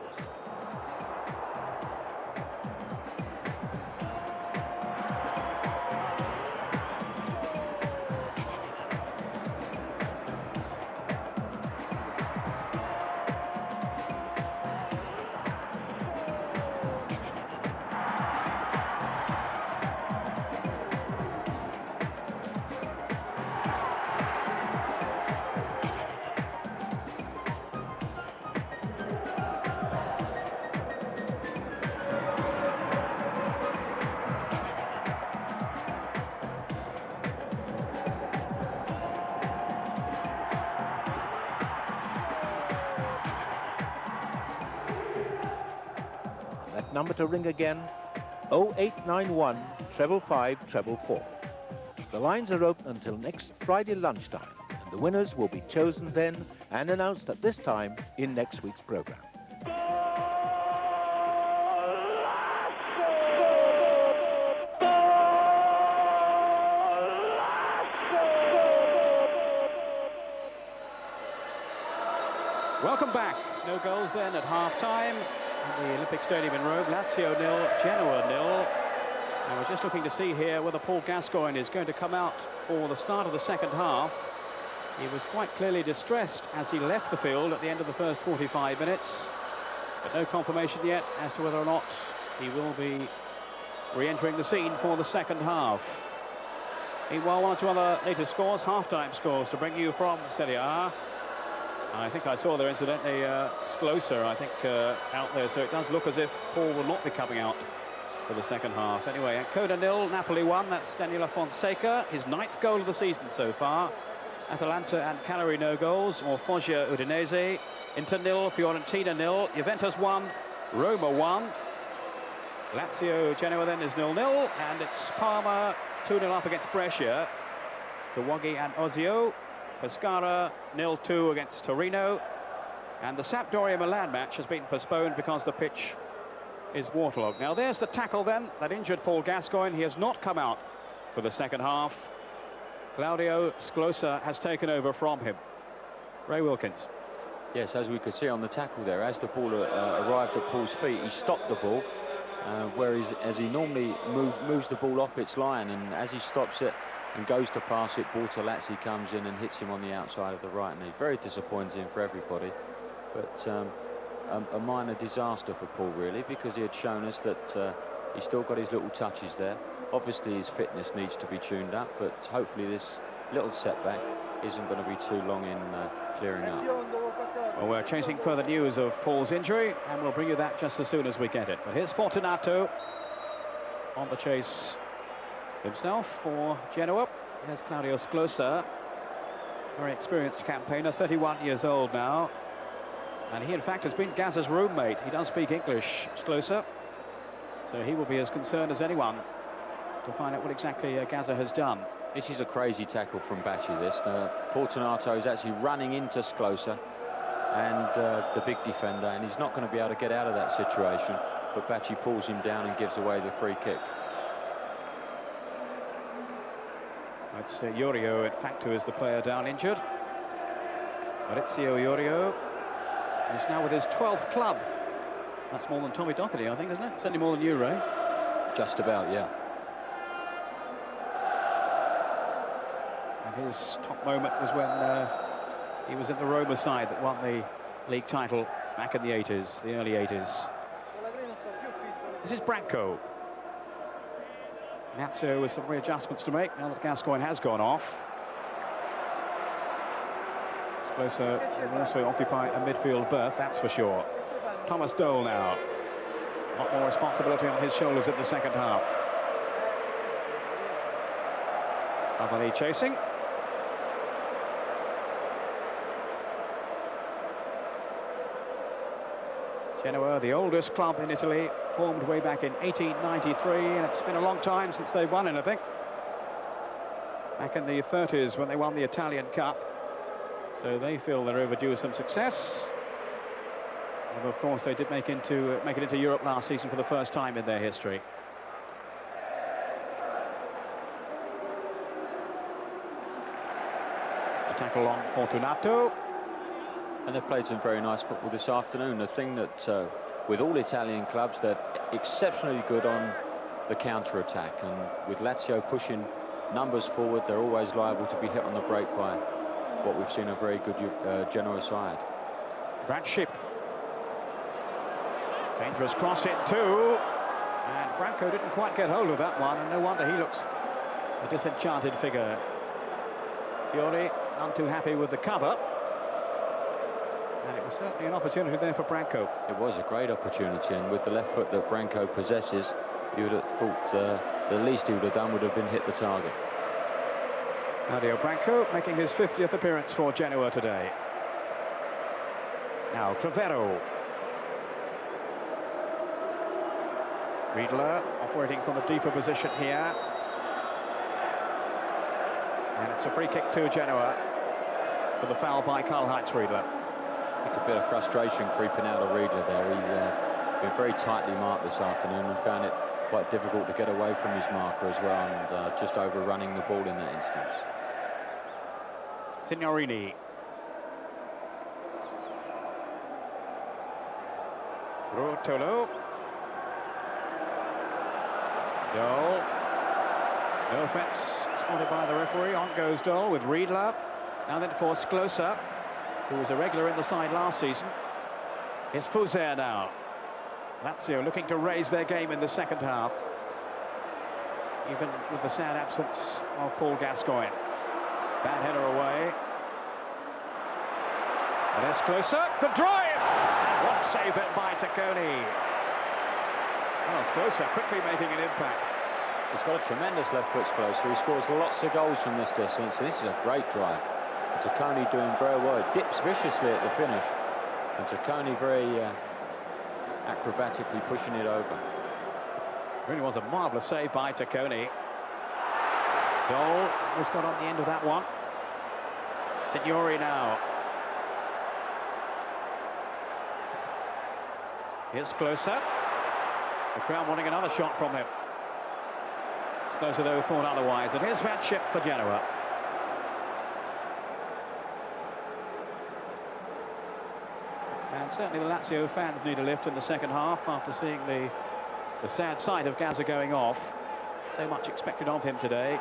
Number to ring again: 0891 555 444. The lines are open until next Friday lunchtime, and the winners will be chosen then and announced at this time in next week's program. Welcome back. No goals then at half-time at the Olympic Stadium in Rome. Lazio 0, Genoa 0. And we're just looking to see here whether Paul Gascoigne is going to come out for the start of the second half. He was quite clearly distressed as he left the field at the end of the first 45 minutes. But no confirmation yet as to whether or not he will be re-entering the scene for the second half. Meanwhile, one or two other latest scores, half-time scores to bring you from Serie A. I think I saw there incidentally Scloser, I think, out there, so it does look as if Paul will not be coming out for the second half. Anyway, Ancona 0, Napoli 1, that's Daniele Fonseca, his 9th goal of the season so far. Atalanta and Cagliari no goals, or Foggia Udinese. Inter 0, Fiorentina 0, Juventus 1, Roma 1. Lazio Genoa then is 0-0, and it's Parma 2-0 up against Brescia. Kawagi and Ozio. Pescara 0-2 against Torino. And the Sampdoria Milan match has been postponed because the pitch is waterlogged. Now there's the tackle then that injured Paul Gascoigne. He has not come out for the second half. Claudio Scloser has taken over from him. Ray Wilkins. Yes, as we could see on the tackle there, as the ball arrived at Paul's feet, he stopped the ball, whereas as he normally moves the ball off its line, and as he stops it and goes to pass it, Bortolazzi comes in and hits him on the outside of the right knee. Very disappointing for everybody, but a minor disaster for Paul, really, because he had shown us that he's still got his little touches there. Obviously his fitness needs to be tuned up, but hopefully this little setback isn't going to be too long in clearing up. Well, we're chasing further news of Paul's injury, and we'll bring you that just as soon as we get it. But here's Fortunato on the chase himself for Genoa. Here's Claudio Scloser, very experienced campaigner, 31 years old now. And he, in fact, has been Gazza's roommate. He does speak English, Scloser. So he will be as concerned as anyone to find out what exactly Gazza has done. This is a crazy tackle from Bacci, this. Fortunato is actually running into Scloser and the big defender, and he's not going to be able to get out of that situation. But Bacci pulls him down and gives away the free kick. It's Iorio, in fact, who is the player down injured. Maurizio Iorio is now with his 12th club. That's more than Tommy Doherty, I think, isn't it? Certainly more than you, Ray. Just about, yeah. And his top moment was when he was in the Roma side that won the league title back in the 80s, the early 80s. This is Branco. Lazio with some readjustments to make now that Gascoigne has gone off. Scloser will also occupy a midfield berth, that's for sure. Thomas Doyle now. A lot more responsibility on his shoulders in the second half. Avani chasing. Genoa, the oldest club in Italy, formed way back in 1893, and it's been a long time since they've won anything. Back in the 30s when they won the Italian Cup. So they feel they're overdue some success. And of course they did make it into Europe last season for the first time in their history. A tackle on Fortunato. And they've played some very nice football this afternoon. The thing that, with all Italian clubs, they're exceptionally good on the counter-attack. And with Lazio pushing numbers forward, they're always liable to be hit on the break by what we've seen a very good Genoa side. Brad Ship. Dangerous cross in too. And Branco didn't quite get hold of that one, and no wonder he looks a disenchanted figure. Fiori none too happy with the cover. And it was certainly an opportunity there for Branco. It was a great opportunity, and with the left foot that Branco possesses, you would have thought the least he would have done would have been hit the target. Claudio Branco making his 50th appearance for Genoa today. Now Clavero. Riedler operating from a deeper position here. And it's a free kick to Genoa for the foul by Karl-Heinz Riedler. I think a bit of frustration creeping out of Riedler there. He's been very tightly marked this afternoon and found it quite difficult to get away from his marker as well, and just overrunning the ball in that instance. Signorini. Rotolo. Dole. No offence spotted by the referee. On goes Dole with Riedler. Now then for Sklosa, who was a regular in the side last season. It's Fuser now. Lazio looking to raise their game in the second half, even with the sad absence of Paul Gascoigne. Bad header away. And it's closer. Good drive! And what save then by Tacconi. Well, it's closer, quickly making an impact. He's got a tremendous left foot closer. He scores lots of goals from this distance. This is a great drive. And Tacconi doing very well. It dips viciously at the finish. And Tacconi very acrobatically pushing it over. Really was a marvellous save by Tacconi. Dole was got on the end of that one. Signori now. Here's closer. The crowd wanting another shot from him. It's closer though thought otherwise. And here's Van Schip for Genoa. And certainly the Lazio fans need a lift in the second half after seeing the sad sight of Gaza going off. So much expected of him today.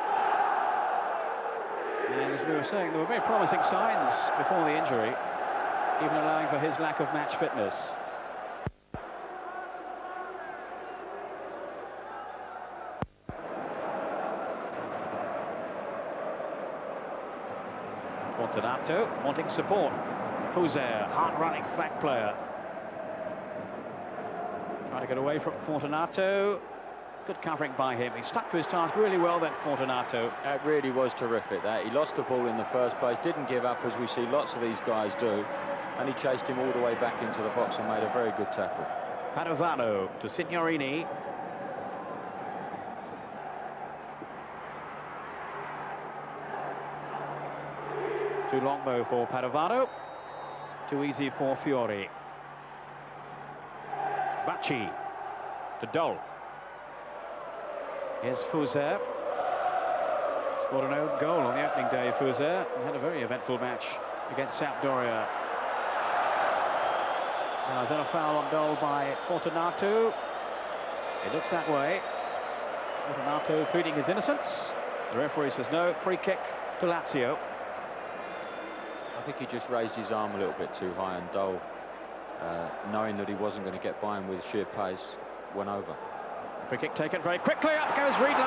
And as we were saying, there were very promising signs before the injury, even allowing for his lack of match fitness. Fortunato wanting support. Fuser, hard-running flank player. Trying to get away from Fortunato. It's good covering by him. He stuck to his task really well then, Fortunato. That really was terrific, that. He lost the ball in the first place, didn't give up as we see lots of these guys do, and he chased him all the way back into the box and made a very good tackle. Padovano to Signorini. Too long though for Padovano. Too easy for Fiori. Bacci to Dole. Here's Fuser. Scored an own goal on the opening day, Fuser. He had a very eventful match against Sampdoria. Now, is that a foul on Dole by Fortunato? It looks that way. Fortunato pleading his innocence. The referee says no. Free kick to Lazio. I think he just raised his arm a little bit too high, and Dole, knowing that he wasn't going to get by him with sheer pace, went over. Free kick taken very quickly. Up goes Riedler.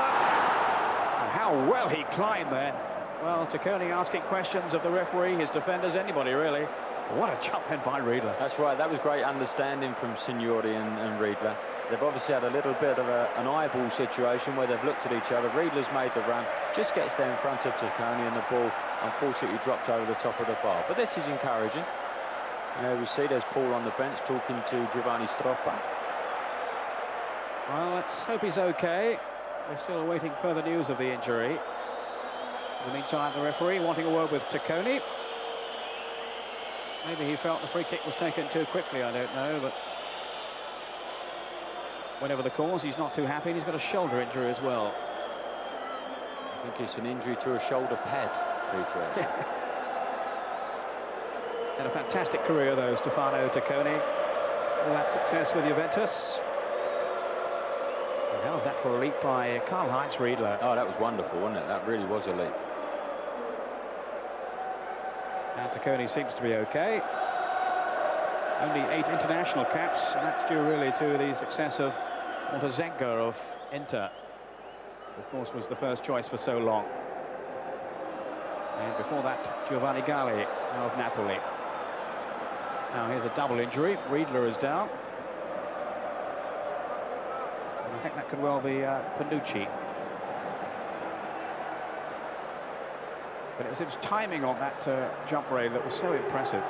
And how well he climbed there. Well, Tacconi asking questions of the referee, his defenders, anybody really. What a jump in by Riedler. That's right. That was great understanding from Signori and Riedler. They've obviously had a little bit of an eyeball situation where they've looked at each other. Riedler's made the run, just gets there in front of Tacconi, and the ball unfortunately dropped over the top of the bar. But this is encouraging. We see there's Paul on the bench talking to Giovanni Stroppa. Well, let's hope he's okay. We're still awaiting further news of the injury. In the meantime, the referee wanting a word with Tacconi. Maybe he felt the free kick was taken too quickly, I don't know, but whatever the cause, he's not too happy, and he's got a shoulder injury as well. I think it's an injury to a shoulder pad, Peter. He's had a fantastic career, though, Stefano Tacconi. All that success with Juventus. And how's that for a leap by Karl-Heinz Riedler? Oh, that was wonderful, wasn't it? That really was a leap. And Tacconi seems to be okay. Only 8 international caps, and that's due really to the success of Montezenga of Inter. Of course, was the first choice for so long. And before that, Giovanni Galli, now of Napoli. Now here's a double injury. Riedler is down. And I think that could well be Panucci. But it was his timing on that jump ray that was so impressive.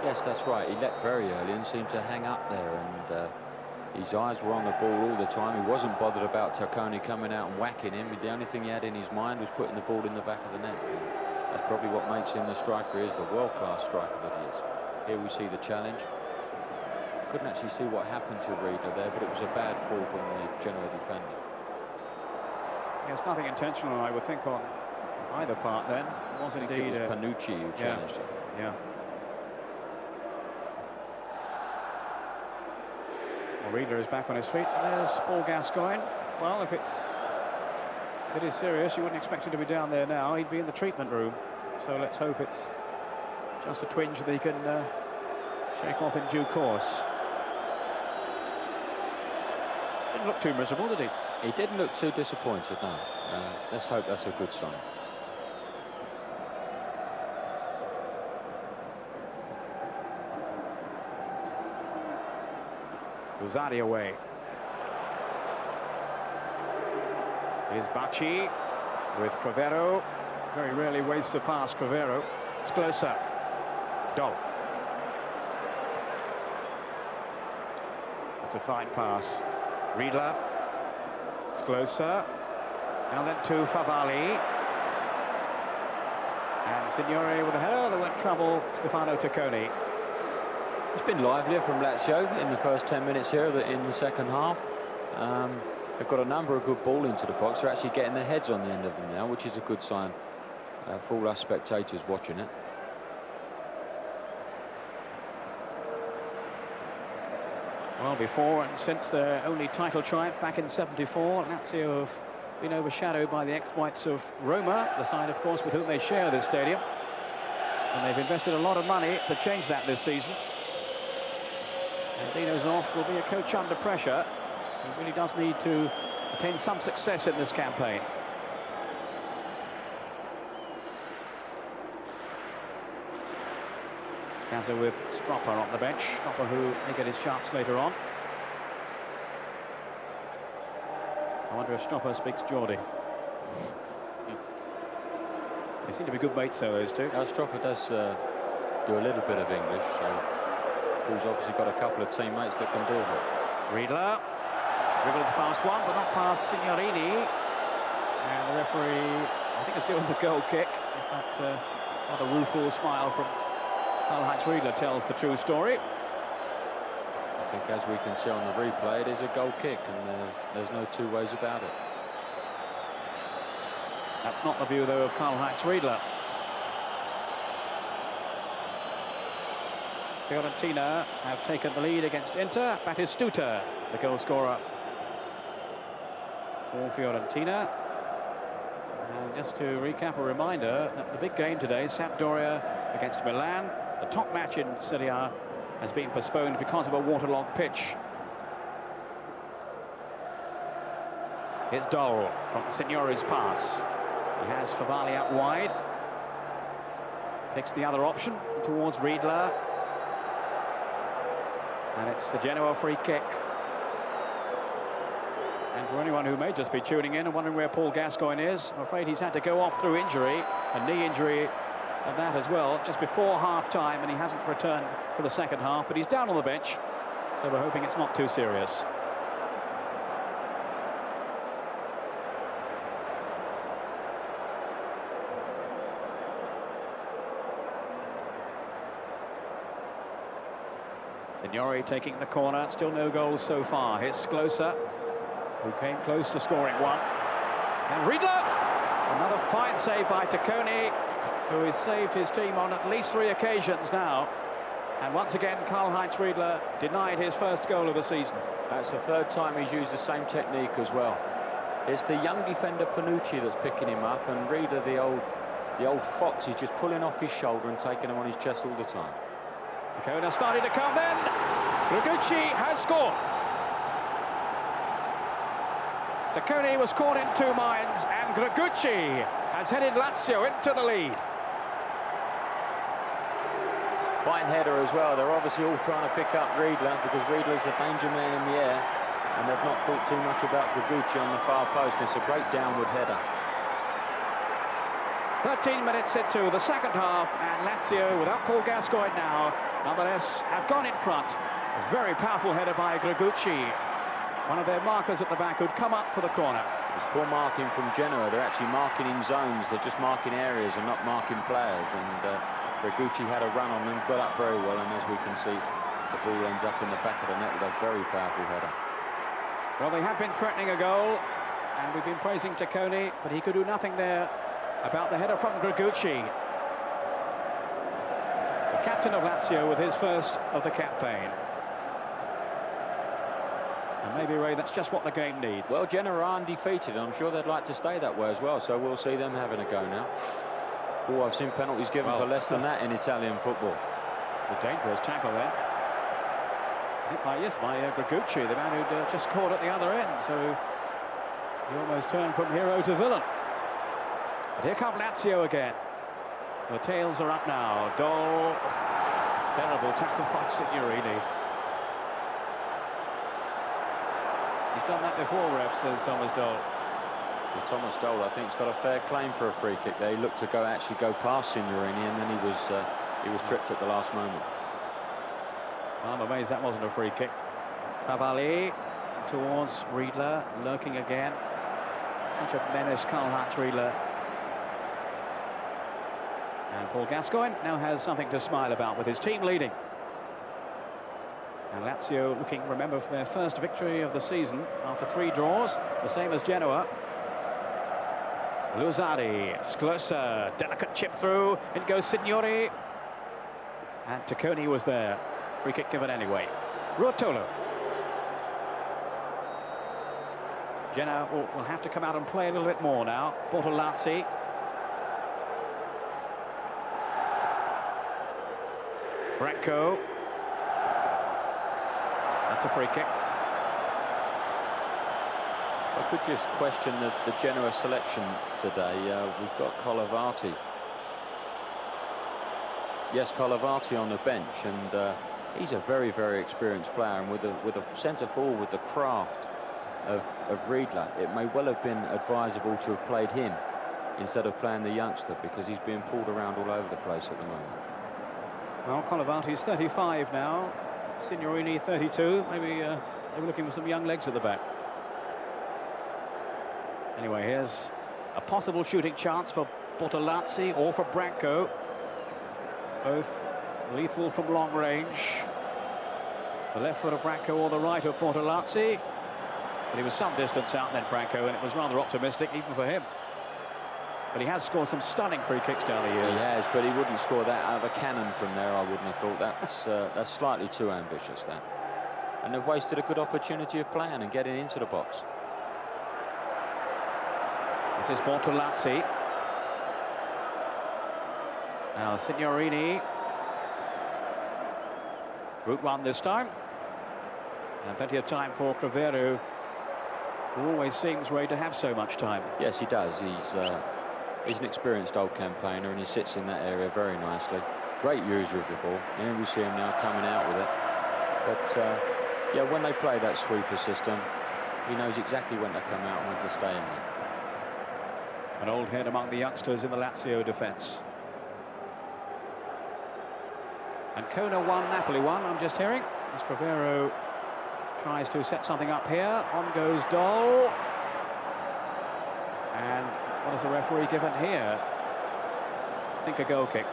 Yes, that's right. He leapt very early and seemed to hang up there, and his eyes were on the ball all the time. He wasn't bothered about Tacconi coming out and whacking him. The only thing he had in his mind was putting the ball in the back of the net. And that's probably what makes him the striker he is, the world-class striker that he is. Here we see the challenge. Couldn't actually see what happened to Riedler there, but it was a bad fall from the Genoa defender. Yes, nothing intentional, I would think, on either part then. It was indeed. It was Panucci who challenged him. Yeah. Well, Riedler is back on his feet. There's Paul Gascoigne. Well, if it is serious, you wouldn't expect him to be down there now. He'd be in the treatment room. So let's hope it's just a twinge that he can shake off in due course. Didn't look too miserable, did he? He didn't look too disappointed, no. Let's hope that's a good sign. Rosati away. Here's Bacci with Crivero. Very rarely wastes a pass, Crivero. It's closer. Dol. That's a fine pass. Riedler. It's closer. And then to Favali. And Signore with a header. There went trouble. Stefano Tacconi. It's been livelier from Lazio in the first 10 minutes here in the second half. They've got a number of good ball into the box. They're actually getting their heads on the end of them now, which is a good sign for all our spectators watching it. Well, before and since their only title triumph back in '74, Lazio have been overshadowed by the exploits of Roma, the side, of course, with whom they share this stadium. And they've invested a lot of money to change that this season. And Dino Zoff will be a coach under pressure. He really does need to attain some success in this campaign. Gaza with Stropper on the bench. Stropper who may get his chance later on. I wonder if Stropper speaks Geordie. They seem to be good mates, though, those two. Stropper does do a little bit of English, so Paul's obviously got a couple of teammates that can do it. Riedler. Dribbled past one, but not past Signorini. And the referee, I think, has given the goal kick. If that rather rueful smile from Karl-Heinz Riedler tells the true story. I think, as we can see on the replay, it is a goal kick, and there's no two ways about it. That's not the view, though, of Karl-Heinz Riedler. Fiorentina have taken the lead against Inter. Batistuta, the goal scorer for Fiorentina. And just to recap, a reminder that the big game today, Sampdoria against Milan, the top match in Serie A, has been postponed because of a waterlogged pitch. Here's Dol from Signore's pass. He has Favali out wide. Takes the other option towards Riedler. And it's the Genoa free kick. And for anyone who may just be tuning in and wondering where Paul Gascoigne is, I'm afraid he's had to go off through injury, a knee injury and that as well, just before half-time, and he hasn't returned for the second half, but he's down on the bench, so we're hoping it's not too serious. Signore taking the corner, still no goals so far. Here's Sklosa, who came close to scoring one. And Riedler, another fine save by Tacconi, who has saved his team on at least 3 occasions now. And once again, Karl-Heinz Riedler denied his first goal of the season. That's the third time he's used the same technique as well. It's the young defender Panucci that's picking him up, and Riedler, the old fox, is just pulling off his shoulder and taking him on his chest all the time. Tacconi started to come in. Gregucci has scored. Tacconi was caught in 2 minds, and Gregucci has headed Lazio into the lead. Fine header as well. They're obviously all trying to pick up Riedler, because Riedler's a danger man in the air, and they've not thought too much about Gregucci on the far post. It's a great downward header. 13 minutes into the second half, and Lazio, without Paul Gascoigne now, nonetheless have gone in front. A very powerful header by Gregucci, one of their markers at the back, who'd come up for the corner. It's poor marking from Genoa. They're actually marking in zones. They're just marking areas and not marking players. And Gregucci had a run on them, got up very well, and as we can see, the ball ends up in the back of the net with a very powerful header. Well, they have been threatening a goal, and we've been praising Tacconi, but he could do nothing there about the header from Gregucci. The captain of Lazio with his first of the campaign. And maybe, Ray, that's just what the game needs. Well, Genoa are undefeated, and I'm sure they'd like to stay that way as well, so we'll see them having a go now. Oh, I've seen penalties given for less than that in Italian football. It's a dangerous tackle there. I think by Gragucci, the man who'd just scored at the other end, so he almost turned from hero to villain. But here come Lazio again. The tails are up now. Dole, terrible tackle by Signorini. He's done that before, ref, says Thomas Dole. Well, Thomas Dole, I think, has got a fair claim for a free kick there. He looked to actually go past Signorini, and then he was tripped at the last moment. I'm amazed that wasn't a free kick. Favali towards Riedler, lurking again. Such a menace, Karl-Heinz Riedler. And Paul Gascoigne now has something to smile about with his team leading. And Lazio looking, remember, for their first victory of the season after 3 draws, the same as Genoa. Luzari, Sklosa, delicate chip through, in goes Signori. And Tacconi was there. Free kick given anyway. Ruotolo. Genoa will have to come out and play a little bit more now. Bortolazzi. Branco. That's a free kick. I could just question the Genoa selection today. We've got Colavati. Yes, Colavati on the bench, and he's a very, very experienced player, and with a centre forward with the craft of Riedler, it may well have been advisable to have played him instead of playing the youngster, because he's being pulled around all over the place at the moment. Well, Colavati's 35 now, Signorini 32. Maybe they were looking for some young legs at the back. Anyway, here's a possible shooting chance for Bortolazzi or for Branco. Both lethal from long range. The left foot of Branco or the right of Bortolazzi. But he was some distance out then, Branco, and it was rather optimistic even for him. But he has scored some stunning free kicks down the years. He has, but he wouldn't score that out of a cannon from there, I wouldn't have thought. That's slightly too ambitious, that. And they've wasted a good opportunity of playing and getting into the box. This is Bortolazzi. Now Signorini. Route 1 this time. And plenty of time for Crivero, who always seems, Ray, to have so much time. Yes, he does. He's an experienced old campaigner, and he sits in that area very nicely. Great user of the ball. And we see him now coming out with it. But yeah, when they play that sweeper system, he knows exactly when to come out and when to stay in there. An old head among the youngsters in the Lazio defence. And Kona 1, Napoli 1, I'm just hearing, as Crivero tries to set something up here. On goes Dole. And what has the referee given here? I think a goal kick.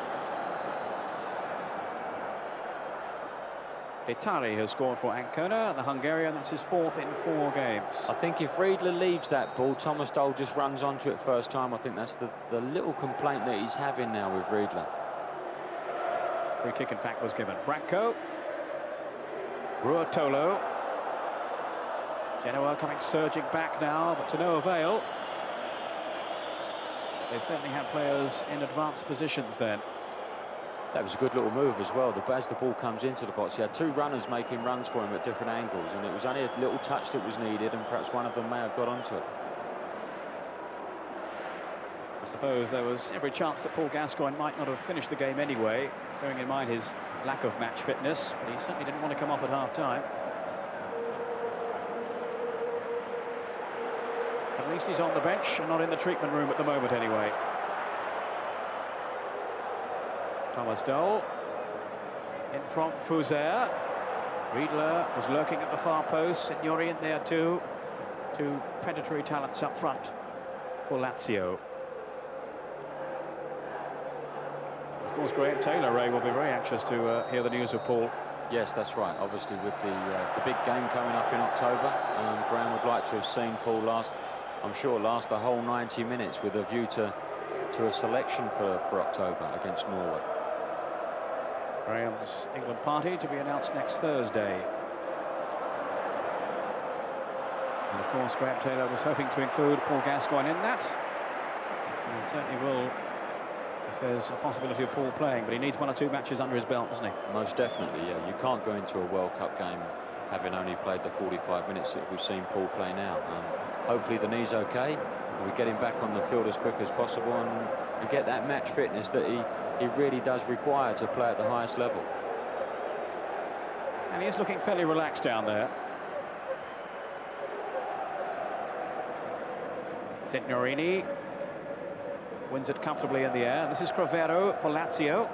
Itali has scored for Ancona, the Hungarian. That's his 4th in 4 games. I think if Riedler leaves that ball, Thomas Dole just runs onto it first time. I think that's the little complaint that he's having now with Riedler. Free kick, in fact, was given. Branco. Ruotolo. Genoa coming surging back now, but to no avail. They certainly have players in advanced positions then. That was a good little move as well. As the ball comes into the box, he had 2 runners making runs for him at different angles, and it was only a little touch that was needed, and perhaps one of them may have got onto it. I suppose there was every chance that Paul Gascoigne might not have finished the game anyway, bearing in mind his lack of match fitness, but he certainly didn't want to come off at half-time. At least he's on the bench and not in the treatment room at the moment anyway. Thomas Dole in front, Fuser. Riedler was lurking at the far post. Signori in there too. 2 predatory talents up front for Lazio. Of course, Graham Taylor, Ray, will be very anxious to hear the news of Paul. Yes, that's right. Obviously, with the big game coming up in October, Graham would like to have seen Paul last the whole 90 minutes with a view to a selection for October against Norway. Graham's England party to be announced next Thursday. And of course, Graham Taylor was hoping to include Paul Gascoigne in that. And he certainly will if there's a possibility of Paul playing, but he needs 1 or 2 matches under his belt, doesn't he? Most definitely, yeah. You can't go into a World Cup game having only played the 45 minutes that we've seen Paul play now. Hopefully the knee's okay, and we get him back on the field as quick as possible and get that match fitness that he really does require to play at the highest level. And he is looking fairly relaxed down there. Signorini wins it comfortably in the air. This is Crivero for Lazio,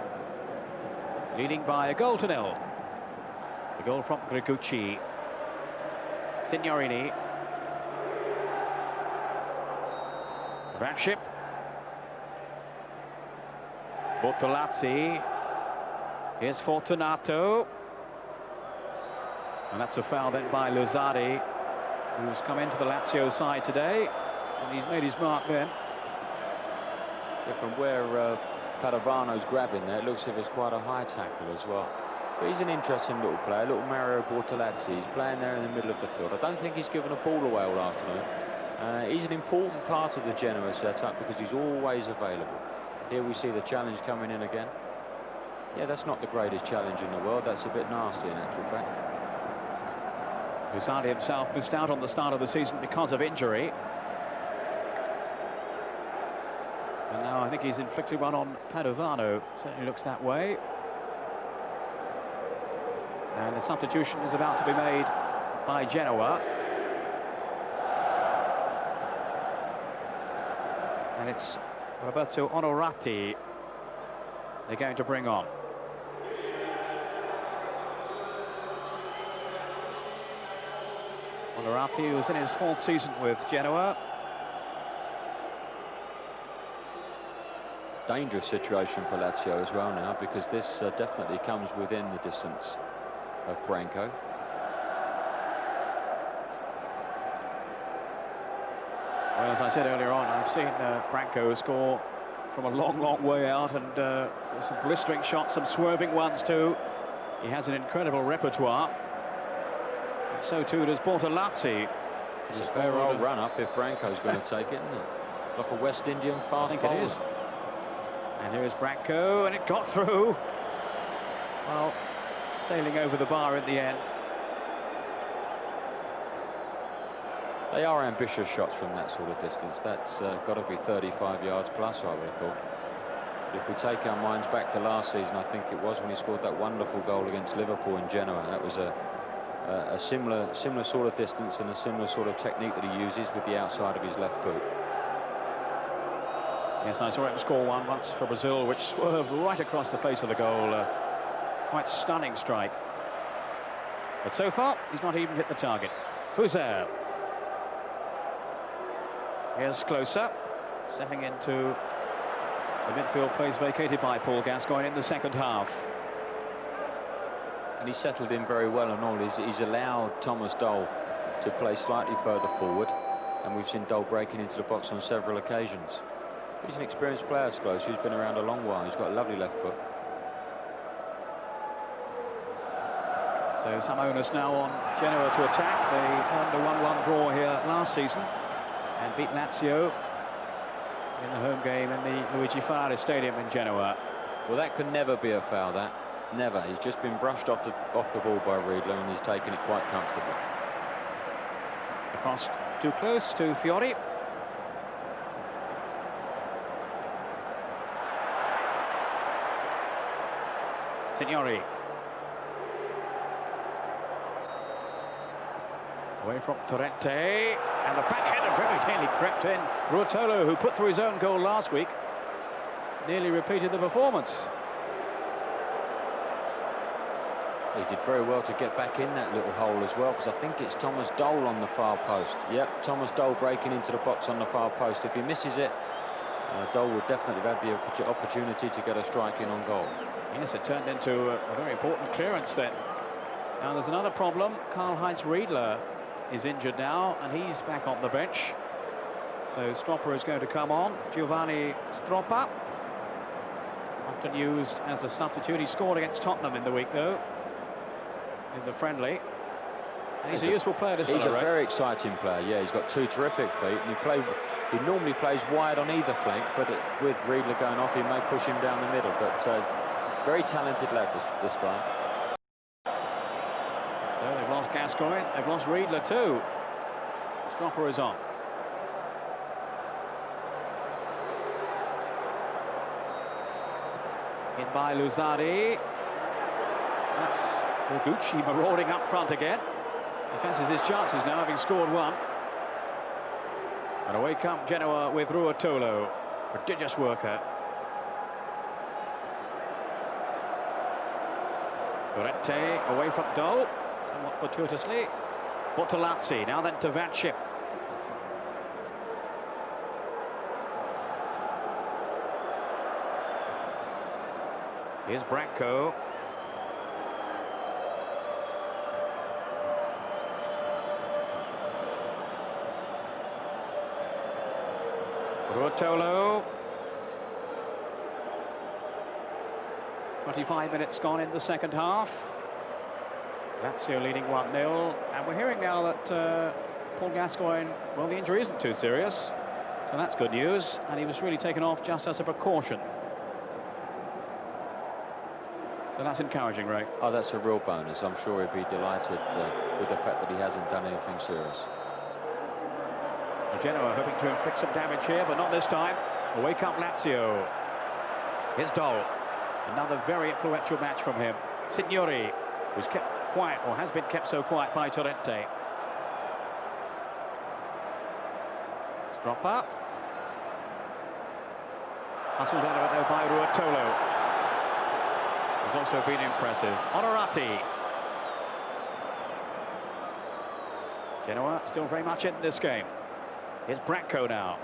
leading by a goal to 0. The goal from Grigucci. Signorini. Vanship. Bortolazzi. Here's Fortunato. And that's a foul then by Luzzardi, who's come into the Lazio side today. And he's made his mark then. Yeah, from where Padovano's grabbing there, it looks as if it's quite a high tackle as well. But he's an interesting little player, little Mario Bortolazzi. He's playing there in the middle of the field. I don't think he's given a ball away all afternoon. He's an important part of the Genoa setup because he's always available. Here we see the challenge coming in again. Yeah, that's not the greatest challenge in the world. That's a bit nasty in actual fact. Luzzardi himself missed out on the start of the season because of injury. And now I think he's inflicted one on Padovano. Certainly looks that way. And the substitution is about to be made by Genoa. And it's Roberto Onorati they're going to bring on. Onorati, who's in his 4th season with Genoa. Dangerous situation for Lazio as well now, because this definitely comes within the distance of Branco. Well, as I said earlier on, I've seen Branco score from a long, long way out, and some blistering shots, some swerving ones too. He has an incredible repertoire. And so too does Bortolazzi. It's a fair old run-up if Branco's going to take it, isn't it? Like a West Indian fast I think bowler. it is. And here is Branco, and it got through. Well, sailing over the bar in the end. They are ambitious shots from that sort of distance. That's got to be 35 yards plus, I would have thought. But if we take our minds back to last season, I think it was when he scored that wonderful goal against Liverpool in Genoa. That was a similar sort of distance and a similar sort of technique that he uses with the outside of his left boot. Yes, I saw him score one once for Brazil, which swerved right across the face of the goal. Quite stunning strike. But so far, he's not even hit the target. Fuser. Here's Closer, settling into the midfield place vacated by Paul Gascoigne in the second half. And he's settled in very well and all. He's allowed Thomas Doll to play slightly further forward, and we've seen Doll breaking into the box on several occasions. He's an experienced player, Closer. He's been around a long while. He's got a lovely left foot. So some onus now on Genoa to attack. They earned a 1-1 draw here last season and beat Lazio in the home game in the Luigi Fara Stadium in Genoa. Well, that could never be a foul, that. Never. He's just been brushed off the ball by Riedler, and he's taken it quite comfortably. Across too close to Fiori. Signori. Away from Torrente, and the backhand very nearly crept in. Ruotolo, who put through his own goal last week, nearly repeated the performance. He did very well to get back in that little hole as well, because I think it's Thomas Doll on the far post. Yep, Thomas Doll breaking into the box on the far post. If he misses it, Doll would definitely have the opportunity to get a strike in on goal. Yes, it turned into a very important clearance then. Now there's another problem. Karl-Heinz Riedler is injured now, and he's back on the bench. So Stropper is going to come on. Giovanni Stroppa, often used as a substitute. He scored against Tottenham in the week, though, in the friendly. And he's a useful player, this He's fellow, a right? very exciting player, yeah. He's got two terrific feet, and he normally plays wide on either flank, but with Riedler going off, he may push him down the middle. But very talented lad, this guy. So they've lost Gascoigne, they've lost Riedler too. Stropper is on. In by Luzzardi. That's Bogucci marauding up front again. He fancies his chances now, having scored one. And away come Genoa with Ruotolo. Prodigious worker. Torrente away from Dole, somewhat fortuitously. Bortolazzi, now then to Vanship. Here's Branco. Ruotolo. 25 minutes gone in the second half. Lazio leading 1-0. And we're hearing now that Paul Gascoigne, well, the injury isn't too serious. So that's good news. And he was really taken off just as a precaution. So that's encouraging, Ray. Oh, that's a real bonus. I'm sure he'd be delighted with the fact that he hasn't done anything serious. Genoa hoping to inflict some damage here, but not this time. Away come Lazio. Here's Dole. Another very influential match from him. Signori, who's kept quiet, or has been kept so quiet by Torrente. Stropper. Hustled out of it though by Ruotolo. Has also been impressive. Onorati. Genoa still very much in this game. Here's Branco now.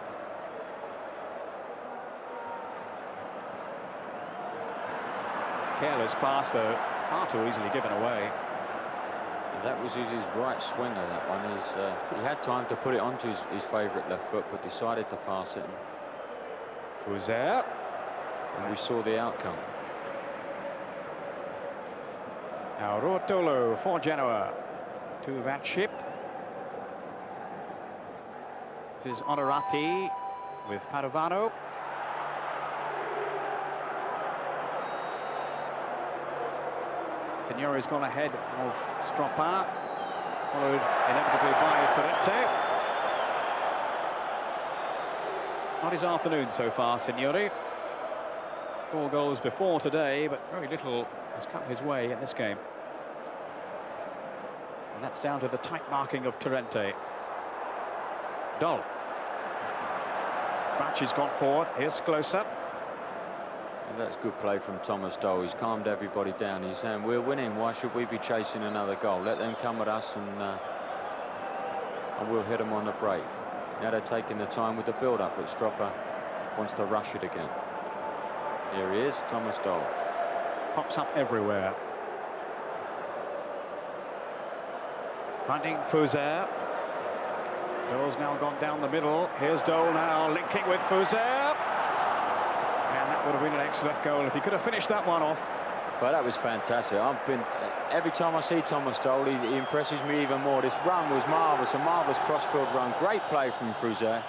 Careless pass, though, far too easily given away. That was his right swinger, that one. He had time to put it onto his favourite left foot, but decided to pass it. Was there? And we saw the outcome. Now Ruotolo for Genoa. To Vanship. This is Onorati with Padovano. Signori's gone ahead of Stroppa, followed inevitably by Torrente. Not his afternoon so far, Signori. 4 goals before today, but very little has come his way in this game. And that's down to the tight marking of Torrente. Dole. Batch has gone forward. Here's Closer. And that's good play from Thomas Dole. He's calmed everybody down. He's saying, we're winning. Why should we be chasing another goal? Let them come at us and we'll hit them on the break. Now they're taking the time with the build-up, but Stropper wants to rush it again. Here he is, Thomas Dole. Pops up everywhere. Finding Fouzer. Dole's now gone down the middle. Here's Dole now linking with Fouzer. And that would have been an excellent goal if he could have finished that one off. Well, that was fantastic. Every time I see Thomas Dole, he impresses me even more. This run was marvellous, a marvellous crossfield run. Great play from Fouzer.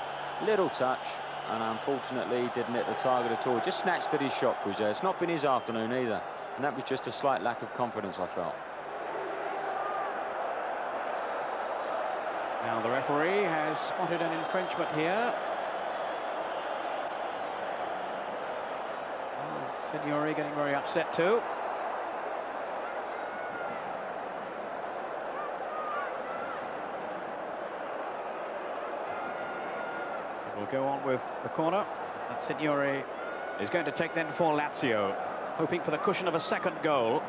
Little touch, and unfortunately he didn't hit the target at all. Just snatched at his shot, Fouzer. It's not been his afternoon either. And that was just a slight lack of confidence, I felt. Now the referee has spotted an infringement here. Oh, Signori getting very upset too. We'll go on with the corner. And Signori is going to take then for Lazio, hoping for the cushion of a second goal.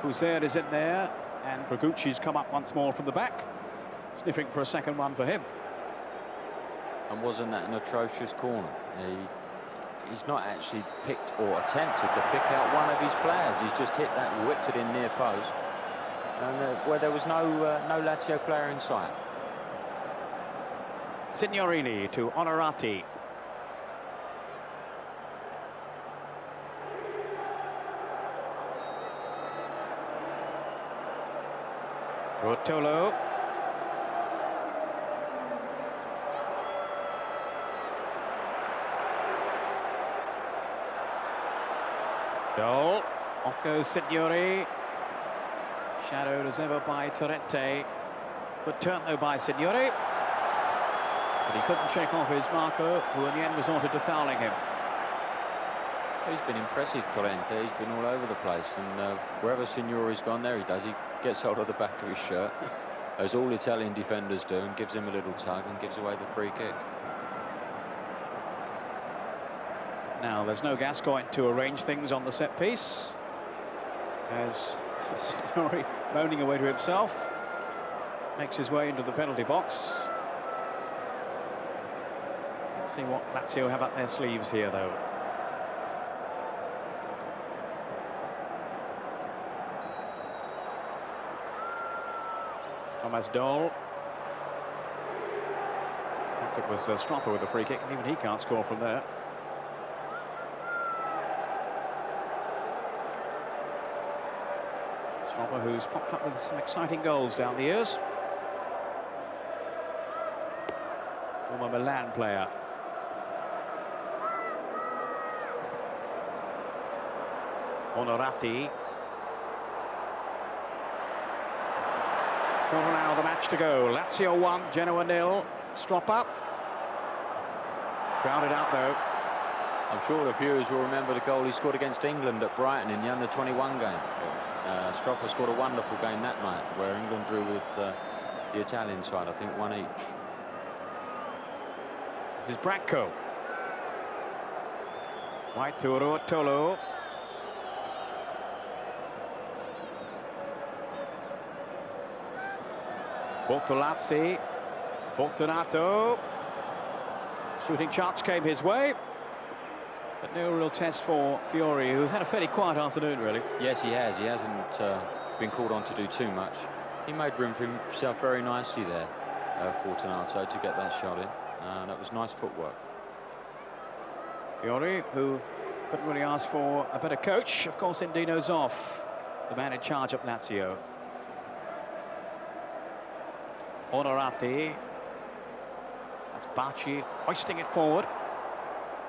Fouzer is in there, and Bogucci's come up once more from the back, sniffing for a second one for him. And wasn't that an atrocious corner? He's not actually picked or attempted to pick out one of his players. He's just hit that, whipped it in near post, and where there was no Lazio player in sight. Signorini to Onorati. Rotolo. Dole. Off goes Signori. Shadowed as ever by Torrente. Good turn though by Signori. But he couldn't shake off his marker, who in the end resorted to fouling him. He's been impressive, Torrente. He's been all over the place, and wherever Signori's gone, there he does. He gets hold of the back of his shirt, as all Italian defenders do, and gives him a little tug and gives away the free kick. Now, there's no Gascoigne to arrange things on the set piece, as Signori, moaning away to himself, makes his way into the penalty box. Let's see what Lazio have up their sleeves here, though. Thomas Dole. I think it was Stropper with the free kick, and even he can't score from there. Stropper, who's popped up with some exciting goals down the years. Former Milan player. Onorati. Quarter now of the match to go. Lazio 1, Genoa 0. Stropper. Grounded out though. I'm sure the viewers will remember the goal he scored against England at Brighton in the under-21 game. Stropper scored a wonderful game that night, where England drew with the Italian side, I think 1 each. This is Brackley. White to Rotolo. Bortolazzi. Fortunato. Shooting chance came his way. But no real test for Fiori, who's had a fairly quiet afternoon, really. Yes, he has. He hasn't been called on to do too much. He made room for himself very nicely there, Fortunato, to get that shot in. That was nice footwork. Fiori, who couldn't really ask for a better coach. Of course, Indino Zoff, the man in charge of Lazio. Onorati. That's Bacci hoisting it forward.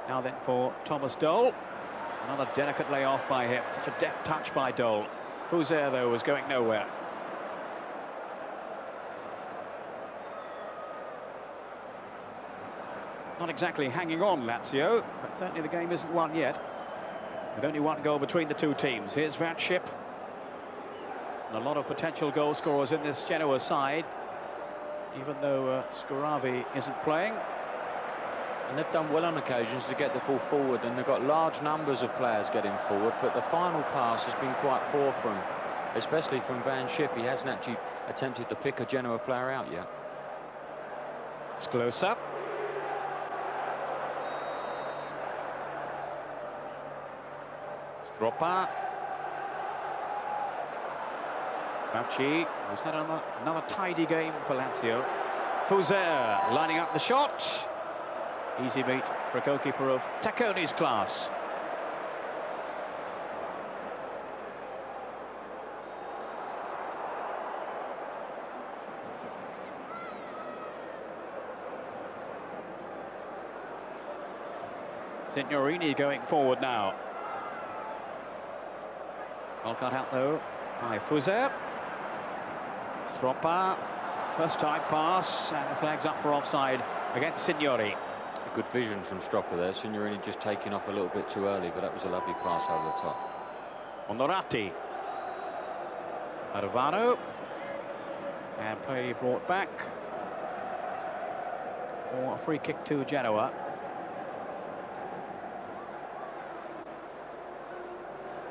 Now then for Thomas Dole. Another delicate layoff by him. Such a deft touch by Dole. Fuser, though, was going nowhere. Not exactly hanging on, Lazio, but certainly the game isn't won yet, with only one goal between the two teams. Here's Van Schip. And a lot of potential goal scorers in this Genoa side, even though Scoravi isn't playing. And they've done well on occasions to get the ball forward, and they've got large numbers of players getting forward, but the final pass has been quite poor from, especially from Van Schip. He hasn't actually attempted to pick a Genoa player out yet. It's close up. Stropper. Bacci, who's had another tidy game for Lazio. Fuser lining up the shot. Easy beat for a goalkeeper of Tacconi's class. Signorini going forward now. Well cut out though by Fuser. Stropper, first time pass, and the flag's up for offside against Signori. Good vision from Stropper there. Signorini just taking off a little bit too early, but that was a lovely pass over the top. Onorati. Arvano. And play brought back. Or a free kick to Genoa.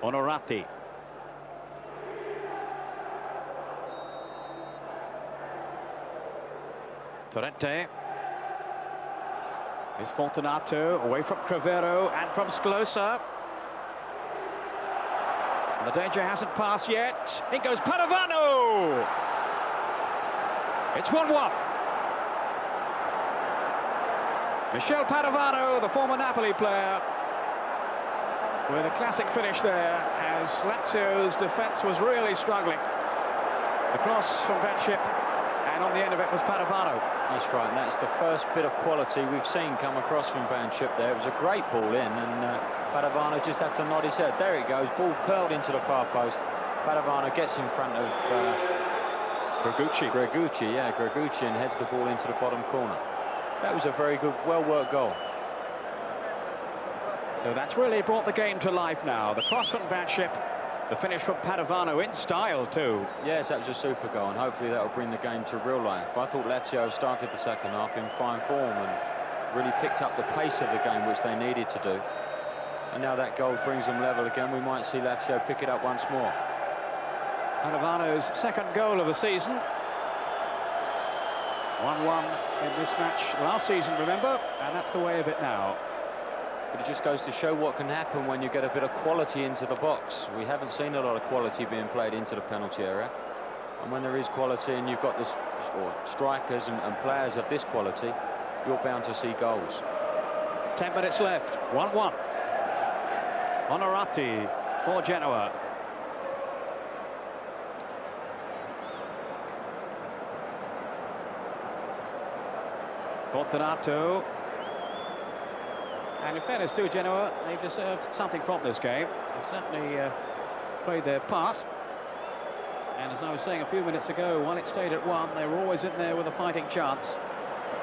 Onorati. Torrente. Is Fortunato away from Crevero and from Sclosa. And the danger hasn't passed yet. In goes Padovano. It's 1-1. Michel Padovano, the former Napoli player, with a classic finish there, as Lazio's defence was really struggling. The cross from Vanship, and on the end of it was Padovano. That's right, and that's the first bit of quality we've seen come across from Vanship there. It was a great ball in, and Padovano just had to nod his head. There it goes, ball curled into the far post. Padovano gets in front of Gregucci, and heads the ball into the bottom corner. That was a very good, well-worked goal. So that's really brought the game to life now. The cross from Vanship, the finish from Padovano in style too. Yes, that was a super goal, and hopefully that will bring the game to real life. I thought Lazio started the second half in fine form and really picked up the pace of the game, which they needed to do. And now that goal brings them level again. We might see Lazio pick it up once more. Padovano's second goal of the season. 1-1 in this match last season, remember, and that's the way of it now. But it just goes to show what can happen when you get a bit of quality into the box. We haven't seen a lot of quality being played into the penalty area. And when there is quality and you've got this, or strikers and players of this quality, you're bound to see goals. 10 minutes left, 1-1. Onorati for Genoa. Fortunato. And in fairness to Genoa, they've deserved something from this game. They've certainly played their part. And as I was saying a few minutes ago, while it stayed at 1, they were always in there with a fighting chance.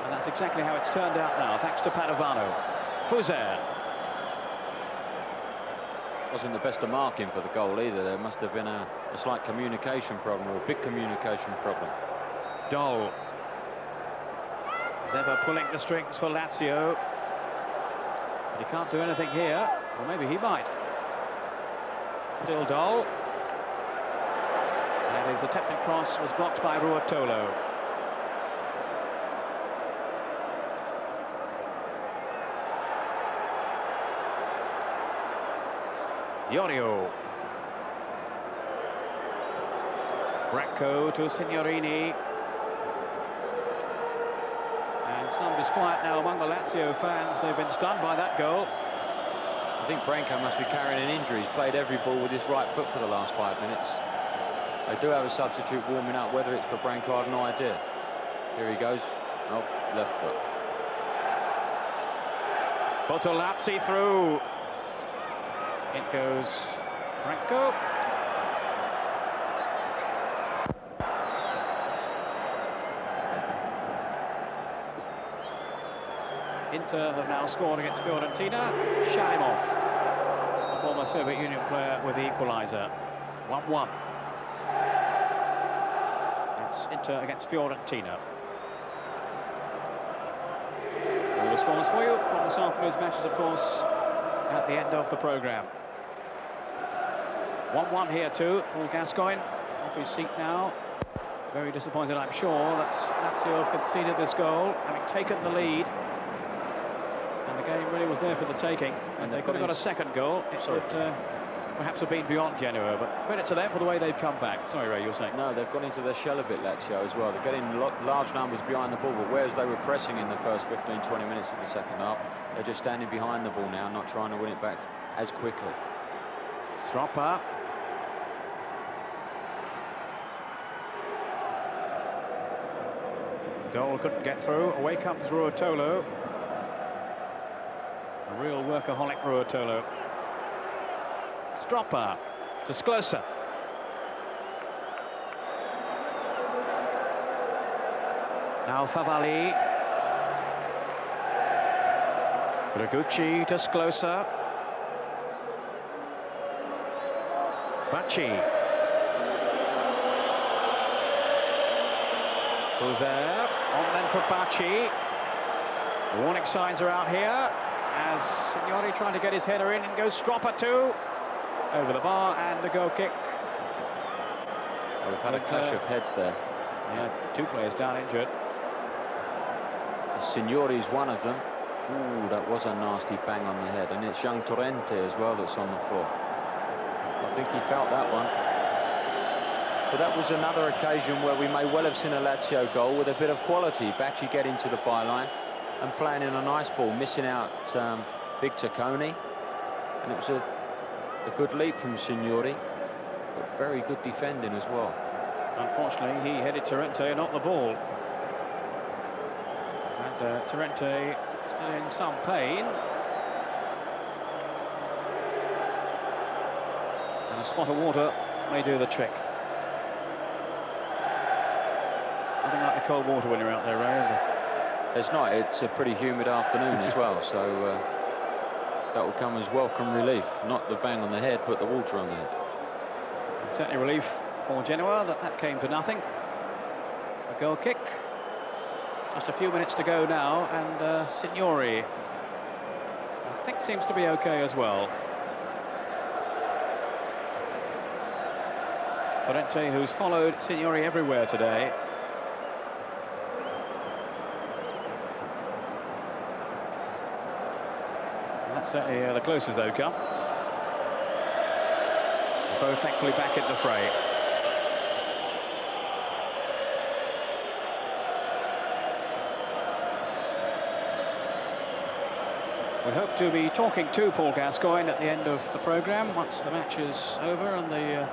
And that's exactly how it's turned out now, thanks to Padovano. Fuser. Wasn't the best of marking for the goal either. There must have been a slight communication problem, or a big communication problem. Dole. As ever pulling the strings for Lazio. But he can't do anything here. Or maybe he might. Still Dole. And his attempted cross was blocked by Ruotolo. Iorio. Bracco to Signorini. And some disquiet now among the Lazio fans. They've been stunned by that goal. I think Branco must be carrying an injury. He's played every ball with his right foot for the last 5 minutes. They do have a substitute warming up. Whether it's for Branco, I have no idea. Here he goes. Oh, left foot. Botolazzi through. It goes Branco. Inter have now scored against Fiorentina. Shalimov, a former Soviet Union player, with the equaliser. 1-1. It's Inter against Fiorentina. All the scores for you from this afternoon's matches, of course, at the end of the programme. 1-1 here too. Paul Gascoigne off his seat now. Very disappointed, I'm sure, that Lazio have conceded this goal, having taken the lead. And the game really was there for the taking. And they could have got a second goal. It would perhaps have been beyond Genoa, but credit to them for the way they've come back. Sorry, Ray, you were saying? No, they've gone into their shell a bit, Lazio, as well. They're getting large numbers behind the ball, but whereas they were pressing in the first 15-20 minutes of the second half, they're just standing behind the ball now, not trying to win it back as quickly. Stroppa. Dole couldn't get through. Away comes Ruotolo. A real workaholic Ruotolo. Stroppa to Sklosa. Now Favalli. Gregucci to Sklosa. Bacci. Fuser on then for Bacci. The warning signs are out here as Signori trying to get his header in, and goes Stroppa too. Over the bar and a goal kick. Well, we've had a clash of heads there. Yeah, two players down injured. Signori's one of them. Ooh, that was a nasty bang on the head, and it's young Torrente as well that's on the floor. I think he felt that one. But that was another occasion where we may well have seen a Lazio goal with a bit of quality. Bacci getting to the byline and playing in a nice ball, missing out Big Tacconi. And it was a good leap from Signori, but very good defending as well. Unfortunately, he headed Torrente, not the ball. And Torrente still in some pain. And a spot of water may do the trick. Nothing like the cold water when you're out there, Ray, is there? It's not. It's a pretty humid afternoon as well, so that will come as welcome relief. Not the bang on the head, but the water on the head. And certainly relief for Genoa that came to nothing. A goal kick. Just a few minutes to go now, and Signori, I think, seems to be okay as well. Torrente, who's followed Signori everywhere today. And that's certainly the closest they've come. They're both thankfully back in the fray. We hope to be talking to Paul Gascoigne at the end of the programme, once the match is over and the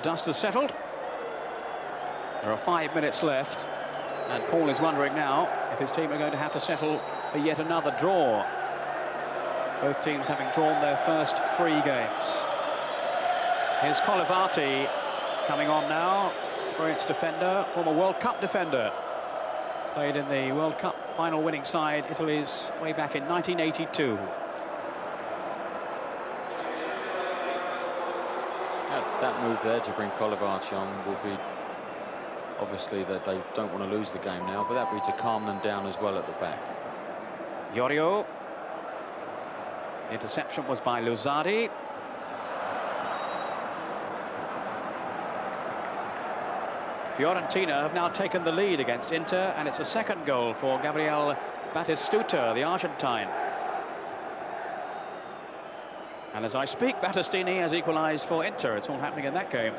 dust has settled. There are 5 minutes left, and Paul is wondering now if his team are going to have to settle for yet another draw. Both teams having drawn their first 3 games. Here's Colivati coming on now, experienced defender, former World Cup defender. Played in the World Cup final winning side, Italy's, way back in 1982. That move there to bring Colivati on will be, obviously, that they don't want to lose the game now, but that would be to calm them down as well at the back. Iorio. The interception was by Luzzardi. Fiorentina have now taken the lead against Inter, and it's a second goal for Gabriel Batistuta, the Argentine. And as I speak, Battistini has equalised for Inter. It's all happening in that game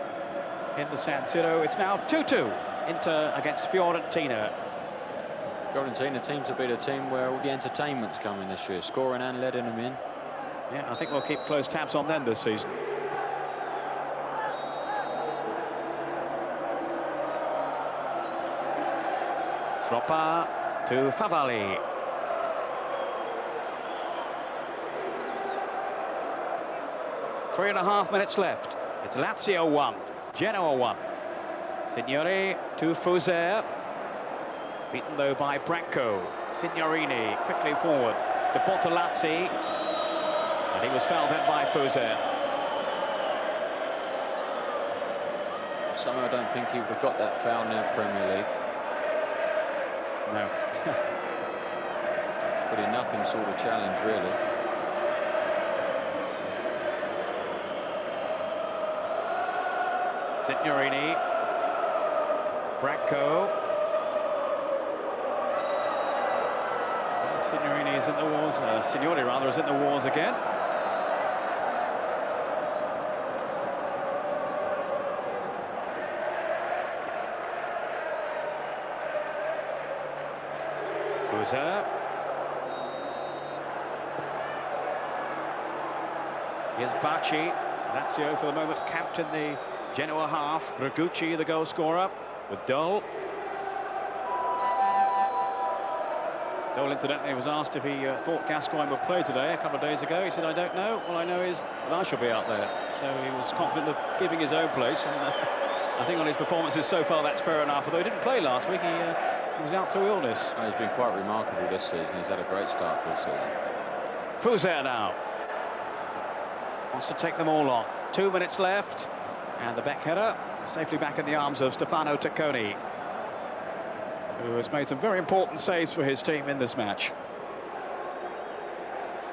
in the San Siro. It's now 2-2, Inter against Fiorentina. Fiorentina seems to be the team where all the entertainment's coming this year, scoring and letting them in. Yeah, I think we'll keep close tabs on them this season. Troppa to Favalli. Three and a half minutes left. It's Lazio 1, Genoa 1. Signori to Fuser. Beaten though by Branco. Signorini quickly forward to Bortolazzi. And he was fouled then by Fuser. Somehow I don't think he would have got that foul now, Premier League. No. But in nothing sort of challenge, really. Signorini. Branco. Well, Signorini is in the wars. Signori rather is in the wars again. Fuser. Here's Bacci. Lazio for the moment camped in the Genoa half. Gregucci, the goal scorer, with Dole. Dole, incidentally, was asked if he thought Gascoigne would play today a couple of days ago. He said, I don't know. All I know is that I shall be out there. So he was confident of keeping his own place. And I think on his performances so far, that's fair enough. Although he didn't play last week, he was out through illness. Oh, he's been quite remarkable this season. He's had a great start to the season. Fuser now. Wants to take them all on. 2 minutes left. And the back header safely back in the arms of Stefano Tacconi, who has made some very important saves for his team in this match.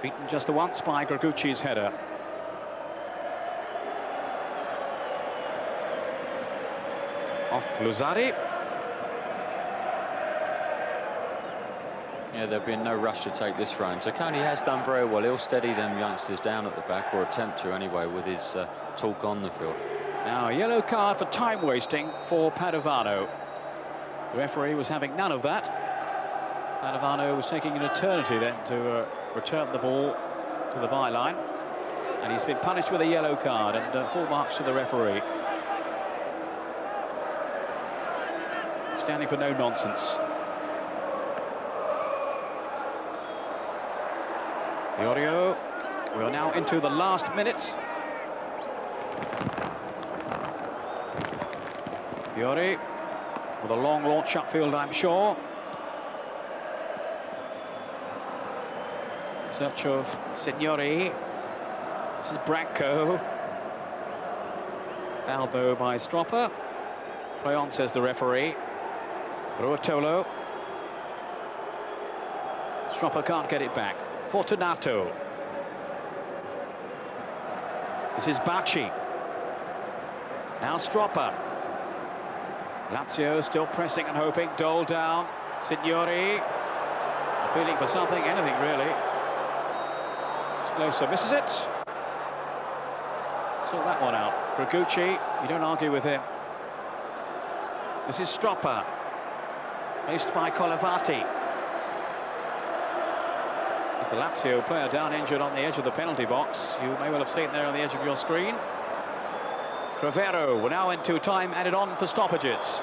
Beaten just the once by Gregucci's header. Off Luzzardi. Yeah, there'll be no rush to take this throw. Tacconi has done very well. He'll steady them youngsters down at the back, or attempt to anyway, with his talk on the field. Now, a yellow card for time wasting for Padovano. The referee was having none of that. Padovano was taking an eternity then to return the ball to the byline. And he's been punished with a yellow card, and full marks to the referee. standing for no nonsense. Iorio, we are now into the last minute. Fiori with a long launch upfield, I'm sure. In search of Signori. This is Branco. Foul though by Stropper. Play on, says the referee. Ruotolo. Stropper can't get it back. Fortunato. This is Bacci. Now Stropper. Lazio still pressing and hoping. Dole down. Signori. Appealing for something, anything really. Sclosa misses it. Sort that one out. Gragucci, you don't argue with him. This is Stropper. Faced by Colavati. It's the Lazio player down injured on the edge of the penalty box. You may well have seen there on the edge of your screen. Crevero, we're now into time added on for stoppages.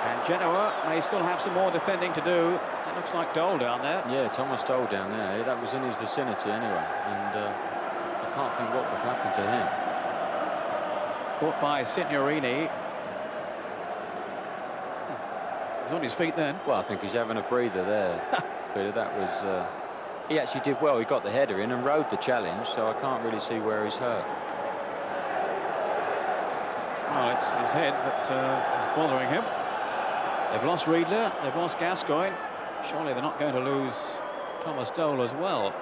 And Genoa may still have some more defending to do. It looks like Dole down there. Yeah, Thomas Dole down there. That was in his vicinity anyway. And I can't think what would happen to him. Caught by Signorini. He's on his feet then. Well, I think he's having a breather there. Peter, that was... he actually did well. He got the header in and rode the challenge, so I can't really see where he's hurt. Well, it's his head that is bothering him. They've lost Riedler, they've lost Gascoigne. Surely they're not going to lose Thomas Dole as well.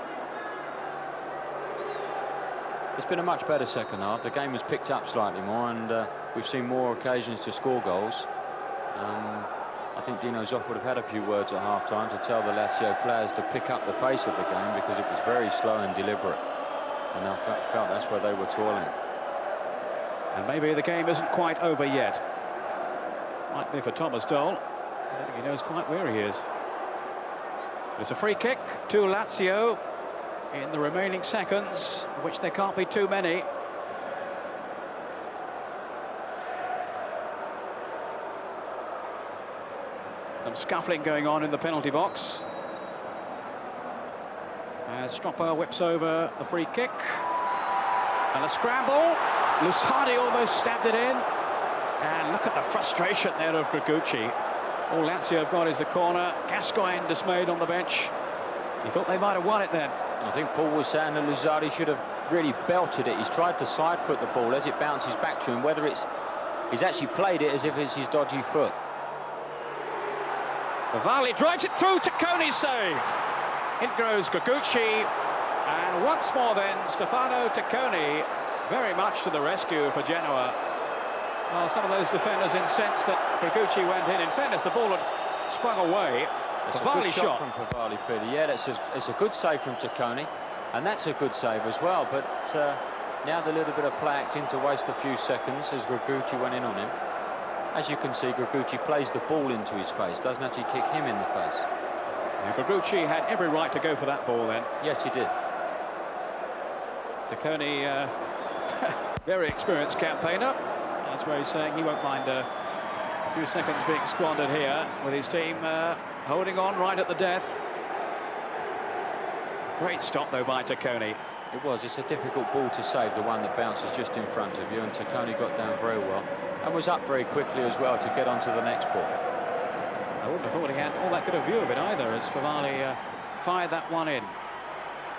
It's been a much better second half. The game has picked up slightly more, and we've seen more occasions to score goals. I think Dino Zoff would have had a few words at half-time to tell the Lazio players to pick up the pace of the game, because it was very slow and deliberate. And I felt that's where they were toiling. And maybe the game isn't quite over yet. Might be for Thomas Dole. I don't think he knows quite where he is. It's a free kick to Lazio in the remaining seconds, of which there can't be too many. Some scuffling going on in the penalty box. As Stropper whips over the free kick. And a scramble. Lusardi almost stabbed it in. And look at the frustration there of Gragucci. All Lazio have got is the corner. Gascoigne dismayed on the bench. He thought they might have won it then. I think Paul was saying that Lusardi should have really belted it. He's tried to side foot the ball as it bounces back to him, whether he's actually played it as if it's his dodgy foot. Cavalli drives it through to Coney's save. In goes Gragucci. And once more then, Stefano Tacconi very much to the rescue for Genoa. Well, some of those defenders incensed that Gragucci went in. In fairness, the ball had sprung away. It's a good shot from Cavalli, Peter. Yeah, it's a good save from Tacconi, and that's a good save as well. But now the little bit of play acting to waste a few seconds as Gragucci went in on him. As you can see, Gragucci plays the ball into his face, doesn't actually kick him in the face. Yeah, Gragucci had every right to go for that ball then. Yes, he did. Tacconi, very experienced campaigner. That's where he's saying he won't mind a few seconds being squandered here with his team holding on right at the death. Great stop though by Tacconi. It was. It's a difficult ball to save, the one that bounces just in front of you, and Tacconi got down very well and was up very quickly as well to get onto the next ball. I wouldn't have thought he had all that good a view of it either as Favali fired that one in.